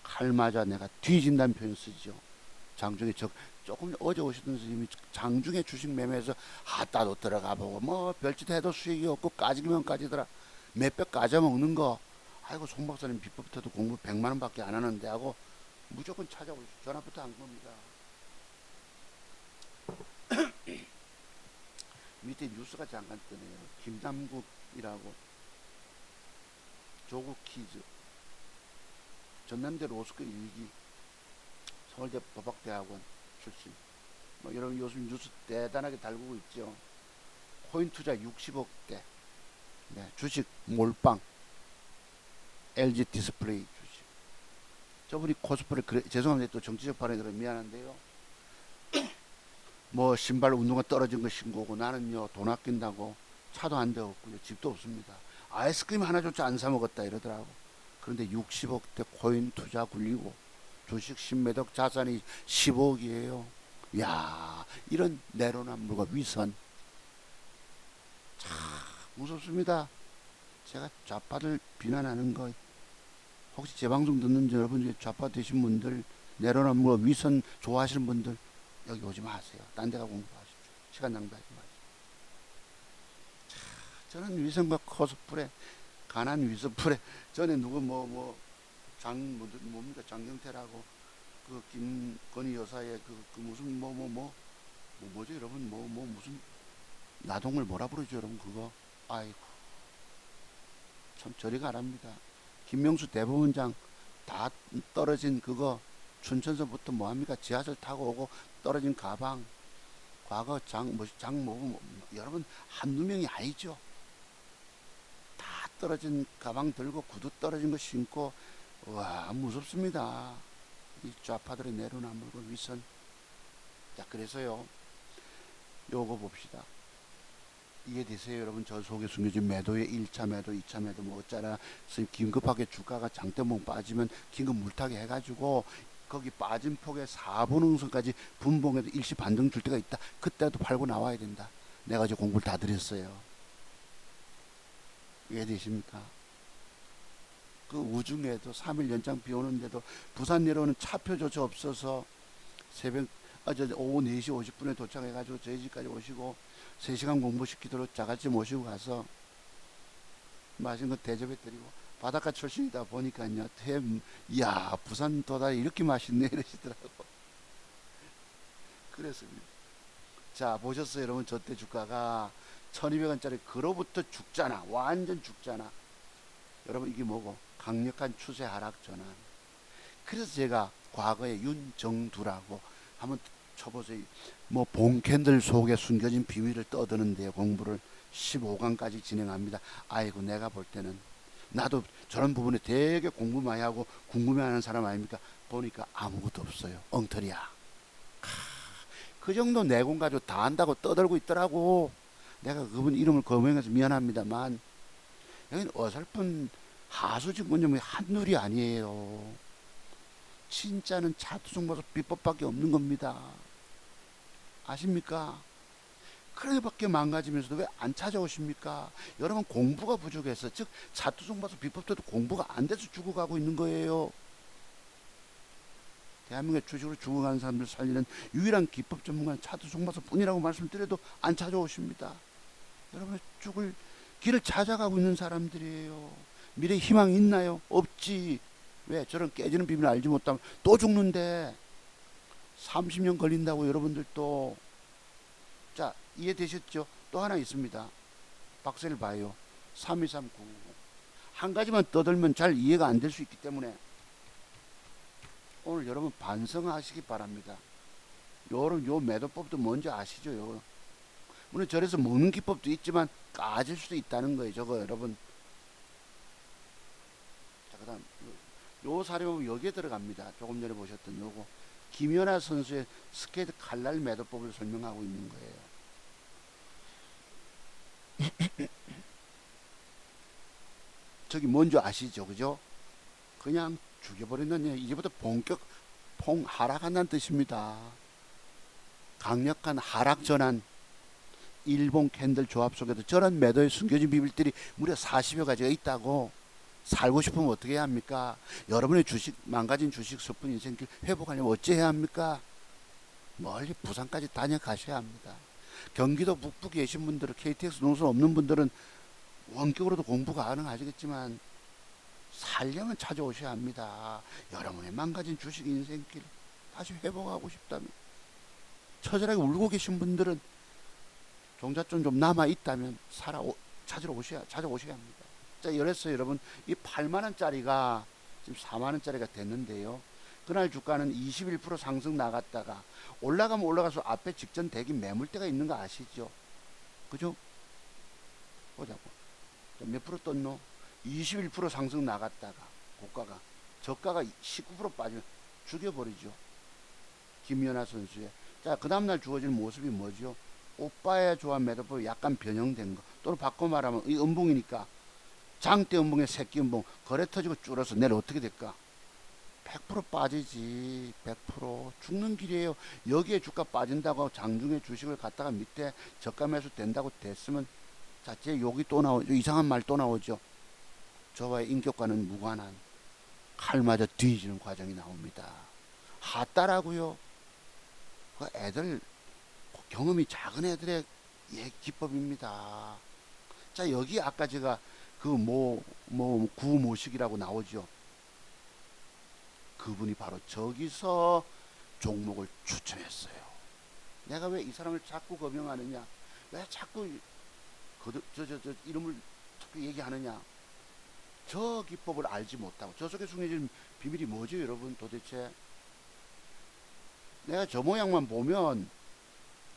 칼 맞아 내가 뒤진다는 표현 쓰죠. 장중에 조금 어제 오시던 선생님이 장중에 주식 매매해서 나도 들어가 보고 뭐 별짓 해도 수익이 없고 까지기만 까지더라. 몇 배 까져 먹는 거. 아이고 송 박사님 비법부터도 공부 100만 원밖에 안 하는데 하고 무조건 찾아오시죠. 전화부터 한 겁니다. 밑에 뉴스가 잠깐 뜨네요. 김남국이라고 조국 퀴즈 전남대 로스쿨 일기 서울대 법학대학원 출신 뭐 여러분 요즘 뉴스 대단하게 달구고 있죠. 코인 투자 60억대 네, 주식 몰빵 LG 디스플레이 주식 저분이 코스프레 죄송합니다. 또 정치적 발언이 들어 미안한데요. 뭐 신발 운동화 떨어진 거 신고고 나는요 돈 아낀다고 차도 한 대 없고요 집도 없습니다. 아이스크림 하나조차 안 사 먹었다 이러더라고. 그런데 60억대 코인 투자 굴리고 주식 신매덕 자산이 15억이에요. 야 이런 내로남불과 위선 참 무섭습니다. 제가 좌파들 비난하는 거 혹시 제 방송 듣는 여러분 중에 좌파 되신 분들 내로남불과 위선 좋아하시는 분들 여기 오지 마세요. 딴 데 가 공부하십시오. 시간 낭비하지 마세요. 저는 위선과 코스프레, 가난 위스프레. 전에 누구 뭡니까 장경태라고 그 김건희 여사의 그 무슨 뭐죠 여러분 무슨 나동을 뭐라 부르죠 여러분 그거. 아이고 참 저리 가랍니다. 김명수 대법원장 다 떨어진 그거 춘천서부터 뭐합니까 지하철 타고 오고 떨어진 가방 과거 여러분 한두 명이 아니죠. 다 떨어진 가방 들고 구두 떨어진 거 신고 와 무섭습니다. 이 좌파들의 내로남불과 위선. 자 그래서요 요거 봅시다. 이해되세요 여러분? 저 속에 숨겨진 매도의 1차 매도 2차 매도 뭐 어쩌나 긴급하게 주가가 장대봉 빠지면 긴급 물타기 해가지고 거기 빠진 폭의 4분 응선까지 분봉해도 일시 반등 줄 때가 있다. 그때도 팔고 나와야 된다. 내가 이제 공부를 다 드렸어요. 이해되십니까? 그 우중에도 3일 연장 비 오는데도 부산 내려오는 차표조차 없어서 새벽 오후 4시 50분에 도착해가지고 저희 집까지 오시고 3시간 공부시키도록 자같이 모시고 가서 맛있는 거 대접해 드리고 바닷가 출신이다 보니까요 이야 부산 도다리 이렇게 맛있네 이러시더라고. 그랬습니다. 자 보셨어요 여러분? 저때 주가가 1200원짜리 그로부터 죽잖아. 완전 죽잖아. 여러분 이게 뭐고? 강력한 추세 하락 전환. 그래서 제가 과거에 윤정두라고 한번 쳐보세요. 뭐 봉캔들 속에 숨겨진 비밀을 떠드는데요. 공부를 15강까지 진행합니다. 아이고 내가 볼 때는 나도 저런 부분에 되게 공부 많이 하고 궁금해하는 사람 아닙니까? 보니까 아무것도 없어요. 엉터리야. 그 정도 내공 가지고 다 안다고 떠들고 있더라고. 내가 그분 이름을 거명해서 미안합니다만 여기는 어설픈 하수진군념이 한둘이 아니에요. 진짜는 차트종마서 비법밖에 없는 겁니다. 아십니까? 그러게밖에 망가지면서도 왜 안 찾아오십니까? 여러분 공부가 부족해서 즉 차트종마서 비법도 공부가 안 돼서 죽어가고 있는 거예요. 대한민국의 주식으로 죽어가는 사람들 살리는 유일한 기법 전문가는 차트종마서 뿐이라고 말씀드려도 안 찾아오십니다. 여러분의 죽을 길을 찾아가고 있는 사람들이에요. 미래 희망 있나요? 없지. 왜? 저런 깨지는 비밀을 알지 못하면 또 죽는데 30년 걸린다고 여러분들도. 자 이해되셨죠? 또 하나 있습니다. 박스를 봐요. 323990 한 가지만 떠들면 잘 이해가 안 될 수 있기 때문에 오늘 여러분 반성하시기 바랍니다. 요 매도법도 뭔지 아시죠? 요. 물론 저래서 먹는 기법도 있지만 까질 수도 있다는 거예요. 저거 여러분. 자 그다음 요 사료 여기에 들어갑니다. 조금 전에 보셨던 요거 김연아 선수의 스케이트 칼날 매도법을 설명하고 있는 거예요. 저기 뭔지 아시죠? 그죠? 그냥 죽여버리는 이제부터 본격 하락한다는 뜻입니다. 강력한 하락 전환. 일본 캔들 조합 속에도 저런 매도의 숨겨진 비밀들이 무려 40여 가지가 있다고. 살고 싶으면 어떻게 해야 합니까? 여러분의 주식 망가진 주식 스푼 인생길 회복하려면 어찌해야 합니까? 멀리 부산까지 다녀가셔야 합니다. 경기도 북부 계신 분들은 KTX 노선 없는 분들은 원격으로도 공부 가능하시겠지만 살려면 찾아오셔야 합니다. 여러분의 망가진 주식 인생길 다시 회복하고 싶다면 처절하게 울고 계신 분들은 종잣돈 좀 남아 있다면 찾아오셔야 합니다. 자, 이래서 여러분 이 8만원짜리가 지금 4만원짜리가 됐는데요. 그날 주가는 21% 상승 나갔다가 올라가면 올라가서 앞에 직전 대기 매물대가 있는 거 아시죠? 그죠? 보자고. 몇 프로 떴노? 21% 상승 나갔다가 고가가 저가가 19% 빠지면 죽여버리죠. 김연아 선수의. 자, 그 다음날 주어질 모습이 뭐죠? 오빠의 조합 매도법이 약간 변형된 거. 또는 바꿔 말하면 이 음봉이니까 장대 음봉에 새끼 음봉 거래 터지고 줄어서 내일 어떻게 될까? 100% 빠지지. 100% 죽는 길이에요. 여기에 주가 빠진다고 장중에 주식을 갖다가 밑에 저가 매수 된다고 됐으면 자, 제 여기 또 나오죠. 이상한 말 또 나오죠. 저와의 인격과는 무관한 칼 맞아 뒤지는 과정이 나옵니다. 하따라고요. 그 애들 경험이 작은 애들의 기법입니다. 자, 여기 아까 제가 그 구모식이라고 나오죠. 그분이 바로 저기서 종목을 추천했어요. 내가 왜 이 사람을 자꾸 거명하느냐? 왜 자꾸 이름을 자꾸 얘기하느냐? 저 기법을 알지 못하고 저 속에 숨겨진 비밀이 뭐죠, 여러분? 도대체 내가 저 모양만 보면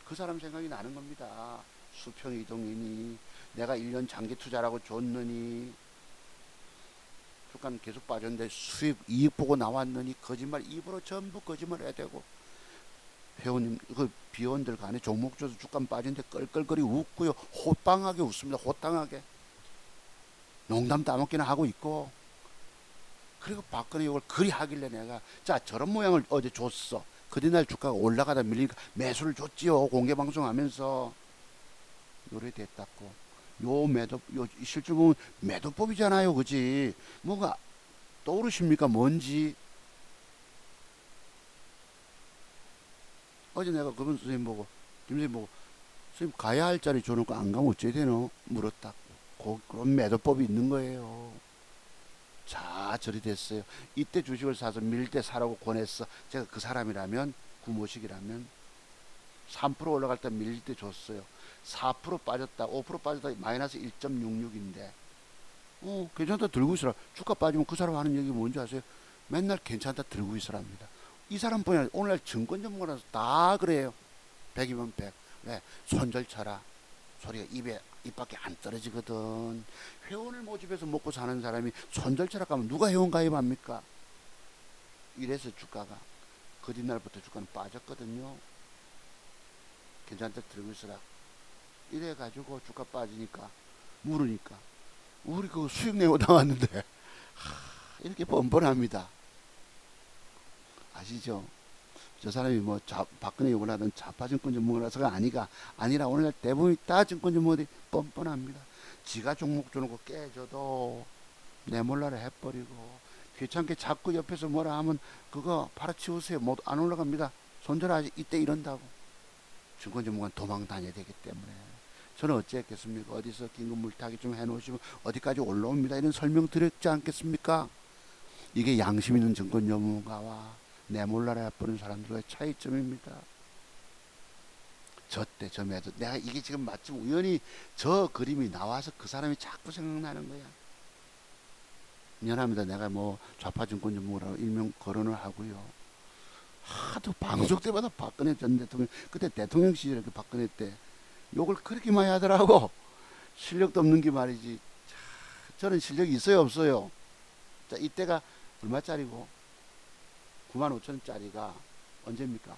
그 사람 생각이 나는 겁니다. 수평 이동이니 내가 1년 장기 투자라고 줬느니 주가는 계속 빠졌는데 수익 이익 보고 나왔느니 거짓말 입으로 전부 거짓말 해야 되고 회원님 그 비원들 간에 종목 줘서 주가 빠진데 껄껄거리 웃고요. 호빵하게 웃습니다. 호탕하게 농담 따먹기나 하고 있고 그리고 박근혜 욕을 그리 하길래 내가 자 저런 모양을 어제 줬어. 그날 주가가 올라가다 밀리니까 매수를 줬지요. 공개방송하면서 요래 됐다고. 요 실질 보면 매도법이잖아요. 그지? 뭐가 떠오르십니까? 뭔지. 어제 내가 그분 선생님 보고 김 선생님 보고 선생님 가야 할 자리 줘놓고 안 가면 어찌 되노? 물었다고. 그런 매도법이 있는 거예요. 자, 저리 됐어요. 이때 주식을 사서 밀 때 사라고 권했어. 제가 그 사람이라면 구모식이라면 3% 올라갈 때 밀릴 때 줬어요. 4% 빠졌다, 5% 빠졌다, 마이너스 1.66인데 괜찮다 들고 있으라. 주가 빠지면 그 사람 하는 얘기 뭔지 아세요? 맨날 괜찮다 들고 있으랍니다. 이 사람 보냐 오늘날 증권 전문가라서 다 그래요. 100이면 100. 왜? 손절 쳐라. 소리가 입 밖에 안 떨어지거든. 회원을 모집해서 먹고 사는 사람이 손절 쳐라 가면 누가 회원 가입합니까? 이래서 주가가 그 뒷날부터 주가는 빠졌거든요. 괜찮다 들고 있으라. 이래 가지고 주가 빠지니까 물으니까 우리 그 수익 내고 나왔는데 이렇게 뻔뻔합니다. 아시죠? 저 사람이 뭐 박근혜 욕을 하던 좌파 증권 전문가라서가 아니라 오늘날 대부분이 다 증권 전문가들이 뻔뻔합니다. 지가 종목 줘놓고 깨져도 내 몰라라 해버리고 귀찮게 자꾸 옆에서 뭐라 하면 그거 팔아치우세요. 못 안 올라갑니다. 손절하지 이때 이런다고. 증권 전문가는 도망 다녀야 되기 때문에 저는 어찌했겠습니까? 어디서 긴급 물타기 좀 해놓으시면 어디까지 올라옵니다. 이런 설명 드렸지 않겠습니까? 이게 양심 있는 증권 전문가와 내 몰라라 해버리는 사람들과의 차이점입니다. 저때 저 매도 내가 이게 지금 마침 우연히 저 그림이 나와서 그 사람이 자꾸 생각나는 거야. 미안합니다. 내가 뭐 좌파 증권 전문가라고 일명 거론을 하고요. 하도 방송 때마다 박근혜 전 대통령 그때 대통령 시절에 그 박근혜 때 욕을 그렇게 많이 하더라고. 실력도 없는 게 말이지. 저는 실력이 있어요 없어요? 자 이때가 얼마짜리고 95,000원짜리가 언제입니까?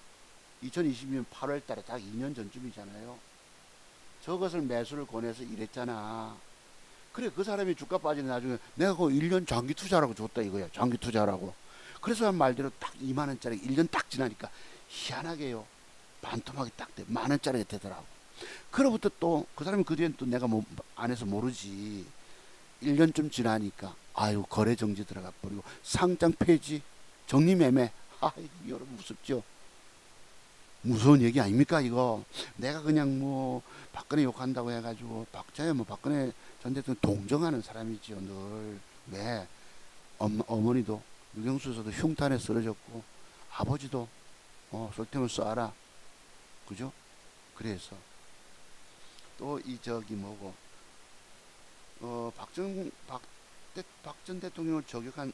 2020년 8월 달에 딱 2년 전쯤이잖아요. 저것을 매수를 권해서 이랬잖아. 그래 그 사람이 주가 빠지는 나중에 내가 그 1년 장기 투자라고 줬다 이거야. 장기 투자라고. 그래서 한 말대로 딱 2만원짜리 1년 딱 지나니까 희한하게요. 반토막이 딱 돼. 만원짜리가 되더라고. 그로부터 또 그 사람이 그 뒤엔 또 내가 뭐 안 해서 모르지. 1년쯤 지나니까 아유 거래 정지 들어가 버리고 상장 폐지 정리매매. 여러분 무섭죠? 무서운 얘기 아닙니까 이거? 내가 그냥 뭐 박근혜 욕한다고 해가지고 박자야 뭐 박근혜 전 대통령 동정하는 사람이지요 늘. 왜? 어머니도 유경수에서도 흉탄에 쓰러졌고 아버지도 쏠 테면 쏴라. 그죠? 그래서 또 이 저기 뭐고 박 전 대통령을 저격한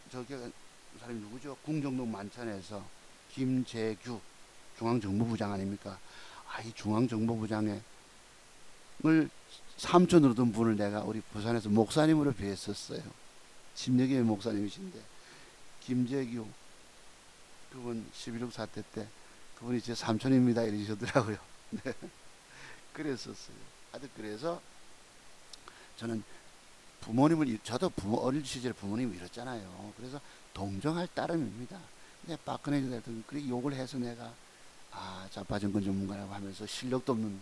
사람이 누구죠? 궁정동 만찬에서 김재규 중앙정보부장 아닙니까? 이 중앙정보부장을 삼촌으로 둔 분을 내가 우리 부산에서 목사님으로 뵀었어요. 심여교회 목사님이신데 김재규 그분 11.6 사태 때 그분이 제 삼촌입니다 이러시더라고요. 네. 그랬었어요. 하여튼 그래서 저는 저도 어릴 시절에 부모님이 이랬잖아요. 그래서 동정할 따름입니다. 근데 박근혜 대통령 그렇게 욕을 해서 내가 좌파 정권 전문가라고 하면서 실력도 없는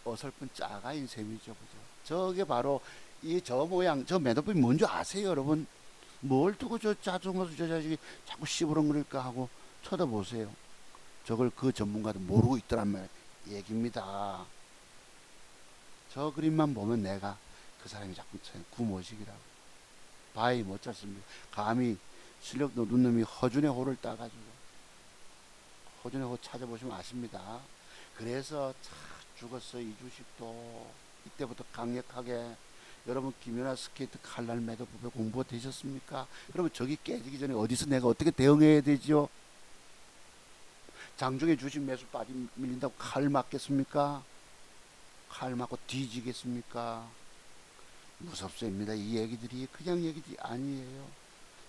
어설픈 짜가인 셈이죠. 그죠? 저게 바로 저 모양 저 매듭법이 뭔지 아세요 여러분? 뭘 두고 저 자중어서 저 자식이 자꾸 씨부렁거릴까 하고 쳐다보세요. 저걸 그 전문가도 모르고 있더란 말 얘기입니다. 저 그림만 보면 내가 그 사람이 자꾸 구모식이라고. 바이 못 찾습니다. 감히 실력도 없는 놈이 허준의 호를 따가지고 허준의 호 찾아보시면 아십니다. 그래서 참 죽었어 이주식도. 이때부터 강력하게 여러분 김연아 스케이트 칼날 매듭법에 공부가 되셨습니까? 그러면 저기 깨지기 전에 어디서 내가 어떻게 대응해야 되지요? 장중에 주식 매수 빠지 밀린다고 칼 맞겠습니까? 칼 맞고 뒤지겠습니까? 무섭습니다. 이 얘기들이 그냥 얘기들이 아니에요.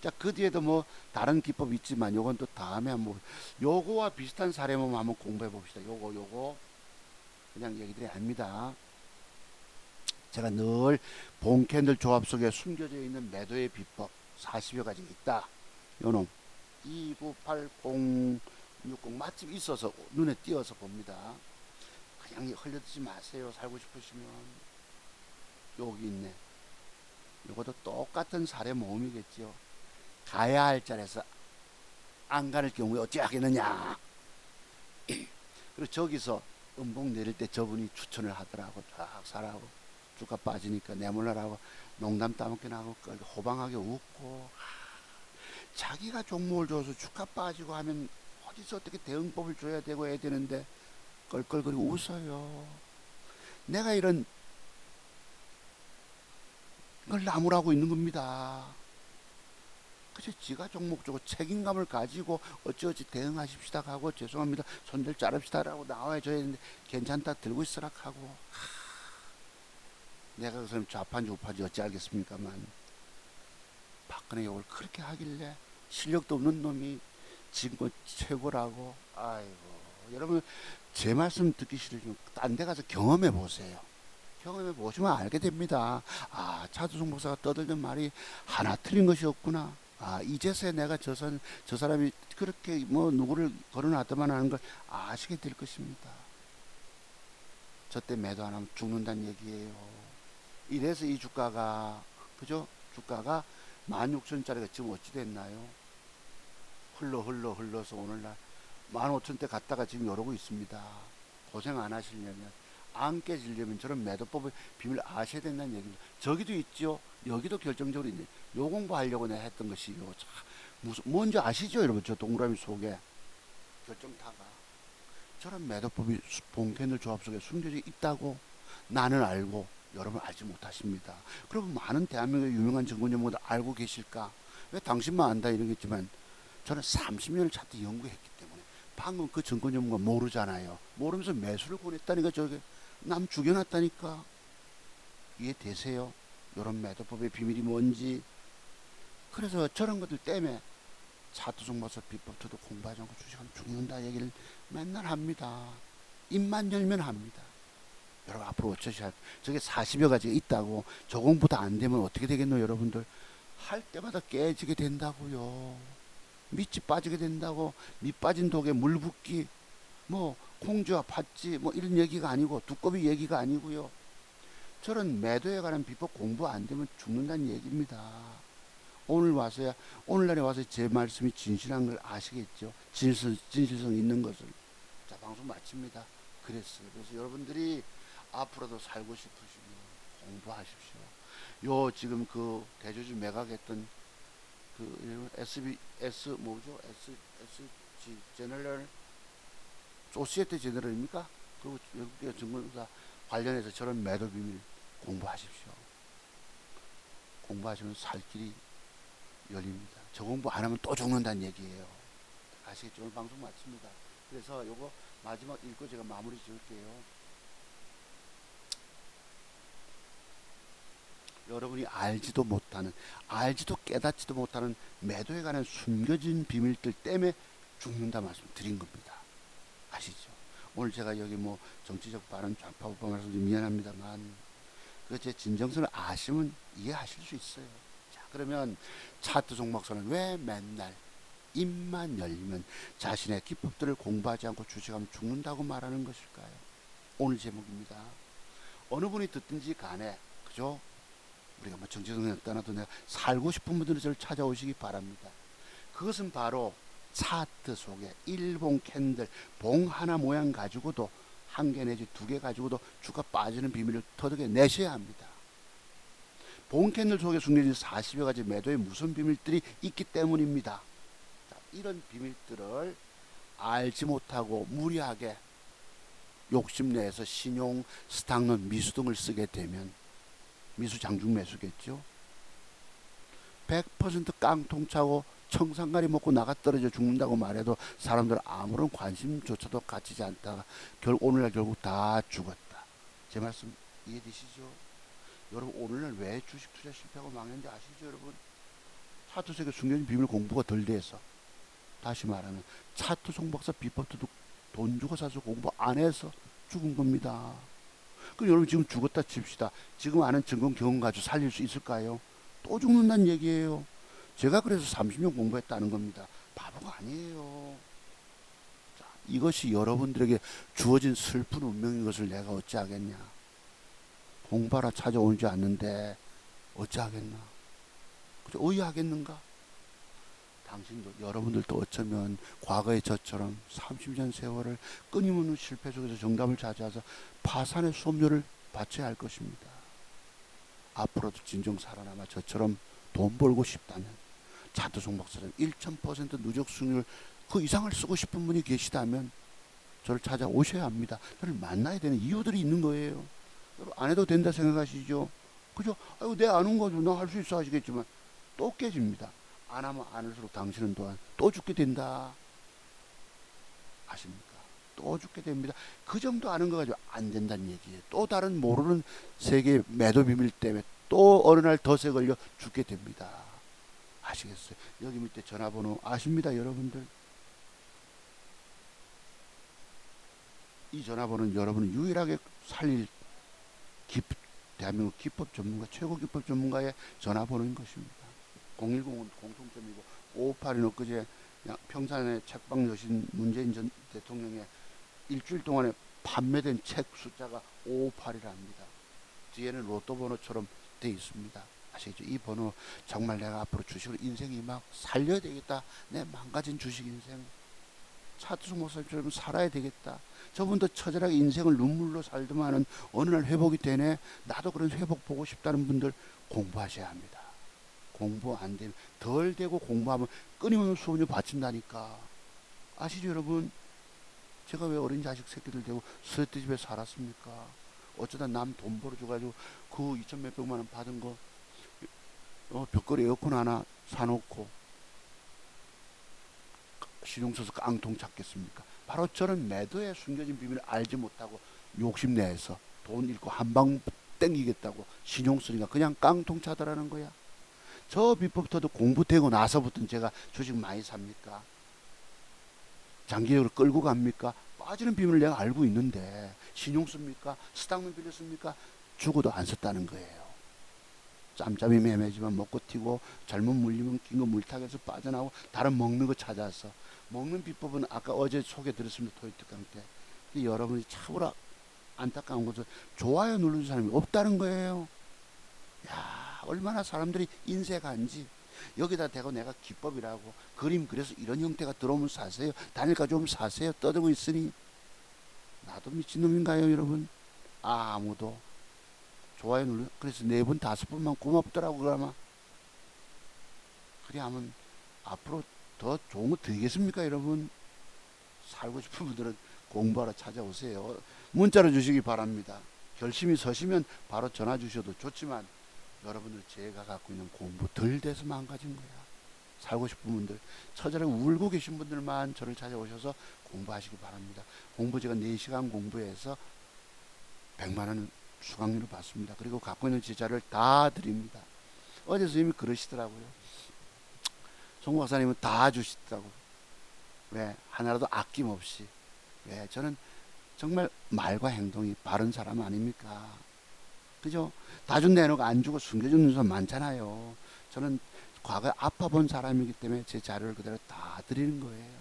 자, 그 뒤에도 뭐 다른 기법이 있지만 요건 또 다음에 한번 요거와 비슷한 사례만 한번 공부해 봅시다. 요거 그냥 얘기들이 아닙니다. 제가 늘 본캔들 조합 속에 숨겨져 있는 매도의 비법 40여 가지 있다. 요놈 298060 맛집 있어서 눈에 띄어서 봅니다. 그냥 흘려드지 마세요. 살고 싶으시면. 여기 있네. 이것도 똑같은 사례 모음이겠죠. 가야 할 자리에서 안 가는 경우에 어찌 하겠느냐. 그리고 저기서 음봉 내릴 때 저분이 추천을 하더라고. 쫙 사라고. 주가 빠지니까 내몰라라고 농담 따먹게 나고 호방하게 웃고. 자기가 종목을 줘서 주가 빠지고 하면 어디서 어떻게 대응법을 줘야 되고 해야 되는데 껄껄거리고 웃어요. 내가 이런 걸 나무라고 있는 겁니다. 그래서 지가 종목 주고 책임감을 가지고 어찌어찌 대응하십시다 하고 죄송합니다 손절 자릅시다라고 나와줘야 되는데 괜찮다 들고 있으라 하고 내가 그 사람 좌판지 우판지 어찌 알겠습니까만 박근혜 욕을 그렇게 하길래 실력도 없는 놈이 지금 최고라고. 아이고 여러분 제 말씀 듣기 싫으시면 딴 데 가서 경험해 보세요. 경험해 보시면 알게 됩니다. 아 차두성 목사가 떠들던 말이 하나 틀린 것이 없구나. 아 이제서야 내가 저 사람이 그렇게 뭐 누구를 거론하더만 하는 걸 아시게 될 것입니다. 저 때 매도 안 하면 죽는다는 얘기예요. 이래서 이 주가가 그죠? 주가가 16,000짜리가 지금 어찌 됐나요? 흘러서 오늘날 15,000대 갔다가 지금 이러고 있습니다. 고생 안 하시려면 안 깨지려면 저런 매도법의 비밀을 아셔야 된다는 얘기입니다. 저기도 있죠. 여기도 결정적으로 있네. 요 공부하려고 내가 했던 것이요. 무슨 뭔지 아시죠, 여러분? 저 동그라미 속에 결정타가 저런 매도법이 본캔들 조합 속에 숨겨져 있다고 나는 알고 여러분 알지 못하십니다. 그리고 많은 대한민국의 유명한 증권 전문가들 알고 계실까? 왜 당신만 안다 이러겠지만 저는 30년을 차트 연구했기 때문에 방금 그 증권 전문가 모르잖아요. 모르면서 매수를 권했다니까 저게 남 죽여놨다니까. 이해되세요? 이런 매도법의 비밀이 뭔지. 그래서 저런 것들 때문에 차트 종목서 비법 저도 공부하지 않고 주식하면 죽는다 얘기를 맨날 합니다. 입만 열면 합니다. 여러분 앞으로 어쩌셔야 할 저게 40여 가지가 있다고 저 공부 다 안 되면 어떻게 되겠노 여러분들. 할 때마다 깨지게 된다고요. 밑이 빠지게 된다고. 밑 빠진 독에 물 붓기 뭐 콩쥐와 팥쥐 뭐 이런 얘기가 아니고 두꺼비 얘기가 아니고요. 저런 매도에 관한 비법 공부 안 되면 죽는다는 얘기입니다. 오늘날에 와서 제 말씀이 진실한 걸 아시겠죠. 진실성 있는 것을. 자 방송 마칩니다. 그래서 여러분들이 앞으로도 살고 싶으시면 공부하십시오. 요 지금 그 대주주 매각했던 그 SBS 뭐죠? SG 제너럴 소시에테 제너럴입니까? 그리고 외국계 증권사 관련해서 저런 매도 비밀 공부하십시오. 공부하시면 살 길이 열립니다. 저 공부 안 하면 또 죽는다는 얘기예요. 아시겠죠? 오늘 방송 마칩니다. 그래서 요거 마지막 읽고 제가 마무리 지을게요. 여러분이 알지도 깨닫지도 못하는 매도에 관한 숨겨진 비밀들 때문에 죽는다 말씀 드린 겁니다. 아시죠? 오늘 제가 여기 뭐 정치적 발언 좌파 우파 말씀 좀 미안합니다만 그 제 진정성을 아시면 이해하실 수 있어요. 자 그러면 차트 종목서는 왜 맨날 입만 열리면 자신의 기법들을 공부하지 않고 주식하면 죽는다고 말하는 것일까요? 오늘 제목입니다. 어느 분이 듣든지 간에 그죠? 우리가 뭐 정치성을 떠나도 내가 살고 싶은 분들은 저를 찾아오시기 바랍니다. 그것은 바로 차트 속에 일본 캔들 봉 하나 모양 가지고도 한 개 내지 두 개 가지고도 주가 빠지는 비밀을 터득해 내셔야 합니다. 본 캔들 속에 숨겨진 40여 가지 매도의 무슨 비밀들이 있기 때문입니다. 자, 이런 비밀들을 알지 못하고 무리하게 욕심내서 신용, 스탁론, 미수 등을 쓰게 되면 미수 장중 매수겠죠. 100% 깡통차고 청산가리 먹고 나가 떨어져 죽는다고 말해도 사람들은 아무런 관심조차도 갖지지 않다가 오늘날 결국 다 죽었다. 제 말씀 이해되시죠? 여러분 오늘날 왜 주식 투자 실패하고 망했는지 아시죠 여러분? 차트 속에 숨겨진 비밀 공부가 덜 돼서. 다시 말하면 차트 송박사 비법도 돈 주고 사서 공부 안 해서 죽은 겁니다. 그럼 여러분 지금 죽었다 칩시다. 지금 아는 증권 경험 가지고 살릴 수 있을까요? 또 죽는다는 얘기예요. 제가 그래서 30년 공부했다는 겁니다. 바보가 아니에요. 자, 이것이 여러분들에게 주어진 슬픈 운명인 것을 내가 어찌하겠냐. 공부하러 찾아오지 않는데 어찌하겠나. 그죠? 의아하겠는가? 당신도 여러분들도 어쩌면 과거의 저처럼 30년 세월을 끊임없는 실패 속에서 정답을 찾아서 파산의 수업료를 바쳐야 할 것입니다. 앞으로도 진정 살아남아 저처럼 돈 벌고 싶다면 차트 송박사처럼 1000% 누적 수익률 그 이상을 쓰고 싶은 분이 계시다면 저를 찾아오셔야 합니다. 저를 만나야 되는 이유들이 있는 거예요. 여러분 안 해도 된다 생각하시죠? 그죠? 아이고 내 아는 거죠. 나 할 수 있어 하시겠지만 또 깨집니다. 안 하면 안 할수록 당신은 또한 또 죽게 된다. 아십니까? 또 죽게 됩니다. 그 정도 아는 거 가지고 안 된다는 얘기예요. 또 다른 모르는 세계의 매도 비밀 때문에 또 어느 날 덫에 걸려 죽게 됩니다. 아시겠어요? 여기 밑에 전화번호 아십니다 여러분들? 이 전화번호는 여러분을 유일하게 살릴 대한민국 기법 전문가, 최고 기법 전문가의 전화번호인 것입니다. 010은 공통점이고 558은 엊그제 평산에 책방 여신 문재인 전 대통령의 일주일 동안에 판매된 책 숫자가 558이랍니다. 뒤에는 로또 번호처럼 돼 있습니다. 아시겠죠? 이 번호 정말 내가 앞으로 주식으로 인생이 막 살려야 되겠다. 내 망가진 주식 인생 차트수 목사님처럼 살아야 되겠다. 저분도 처절하게 인생을 눈물로 살더만은 어느 날 회복이 되네. 나도 그런 회복 보고 싶다는 분들 공부하셔야 합니다. 공부 안 되면 덜 되고 공부하면 끊임없는 수업료 바친다니까. 아시죠 여러분? 제가 왜 어린 자식 새끼들 되고 스웨트집에 살았습니까? 어쩌다 남 돈 벌어줘가지고 그 2천 몇백만 원 받은 거 벽걸이 에어컨 하나 사놓고 신용 써서 깡통 찾겠습니까? 바로 저런 매도에 숨겨진 비밀을 알지 못하고 욕심내서 돈 잃고 한방 땡기겠다고 신용 쓰니까 그냥 깡통 차더라는 거야. 저 비법부터도 공부되고 나서부터는 제가 주식 많이 삽니까? 장기적으로 끌고 갑니까? 빠지는 비밀을 내가 알고 있는데 신용 씁니까? 스탁만 빌렸습니까? 죽어도 안 썼다는 거예요. 짬짬이 매매지만 먹고 튀고 잘못 물리면 긴 거 물타기에서 빠져나오고 다른 먹는 거 찾아서 먹는 비법은 아까 어제 소개 드렸습니다. 토요특강 때. 근데 여러분이 참으로 안타까운 것은 좋아요 누르는 사람이 없다는 거예요. 야, 얼마나 사람들이 인색한지. 여기다 대고 내가 기법이라고 그림 그려서 이런 형태가 들어오면 사세요. 단일가 좀 사세요. 떠들고 있으니 나도 미친놈인가요 여러분? 아무도 좋아요 눌러. 그래서 4분 5분만 고맙더라고 그러면. 그래 하면 앞으로 더 좋은 거 드리겠습니까 여러분? 살고 싶은 분들은 공부하러 찾아오세요. 문자로 주시기 바랍니다. 결심이 서시면 바로 전화 주셔도 좋지만 여러분들 제가 갖고 있는 공부 덜 돼서 망가진 거야. 살고 싶은 분들, 처절하게 울고 계신 분들만 저를 찾아오셔서 공부하시기 바랍니다. 공부 제가 4시간 공부해서 100만 원 수강료를 받습니다. 그리고 갖고 있는 제자를 다 드립니다. 어제 선생님이 그러시더라고요. 송 박사님은 다 주시더라고요. 왜? 하나라도 아낌없이. 왜? 저는 정말 말과 행동이 바른 사람 아닙니까? 그죠? 다 준다 해놓고 안 주고 숨겨주는 사람 많잖아요. 저는 과거에 아파본 사람이기 때문에 제 자료를 그대로 다 드리는 거예요.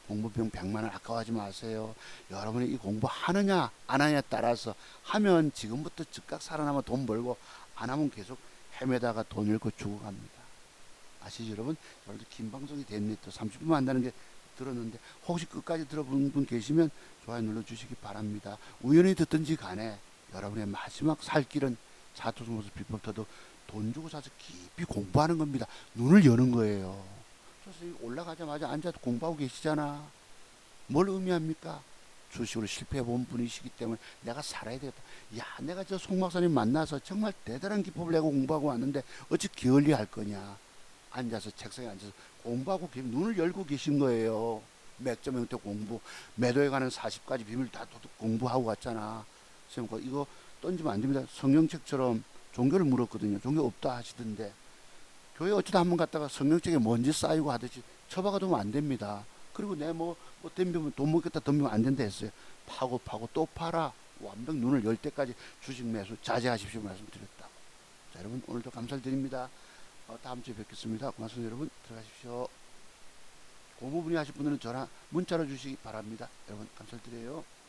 공부비용 100만 원 아까워하지 마세요. 여러분이 이 공부 하느냐 안 하느냐에 따라서 하면 지금부터 즉각 살아나면 돈 벌고 안 하면 계속 헤매다가 돈 잃고 죽어갑니다. 아시죠 여러분? 오늘도 긴 방송이 됐네. 또 30분만 한다는 게 들었는데 혹시 끝까지 들어본 분 계시면 좋아요 눌러주시기 바랍니다. 우연히 듣든지 간에 여러분의 마지막 살 길은 사토스모스 비법터도 돈 주고 사서 깊이 공부하는 겁니다. 눈을 여는 거예요. 그래서 올라가자마자 앉아서 공부하고 계시잖아. 뭘 의미합니까? 주식으로 실패해 본 분이시기 때문에 내가 살아야 되겠다. 야, 내가 저 송 박사님 만나서 정말 대단한 기법을 내고 공부하고 왔는데 어찌 게을리 할 거냐. 앉아서 책상에 앉아서 공부하고 눈을 열고 계신 거예요. 맥점 형태 공부, 매도에 관한 40가지 비밀 다 공부하고 왔잖아. 선생님 이거 던지면 안 됩니다. 성경책처럼 종교를 물었거든요. 종교 없다 하시던데 교회 어쩌다 한번 갔다가 성경책에 먼지 쌓이고 하듯이 처박아두면 안 됩니다. 그리고 내 뭐 덤비면 돈 먹겠다 덤비면 안 된다 했어요. 파고 또 팔아. 완벽 눈을 열 때까지 주식 매수 자제하십시오 말씀드렸다고. 자, 여러분 오늘도 감사드립니다. 다음 주에 뵙겠습니다. 고맙습니다. 여러분 들어가십시오. 공부 문의하실 분들은 전화 문자로 주시기 바랍니다. 여러분 감사드려요.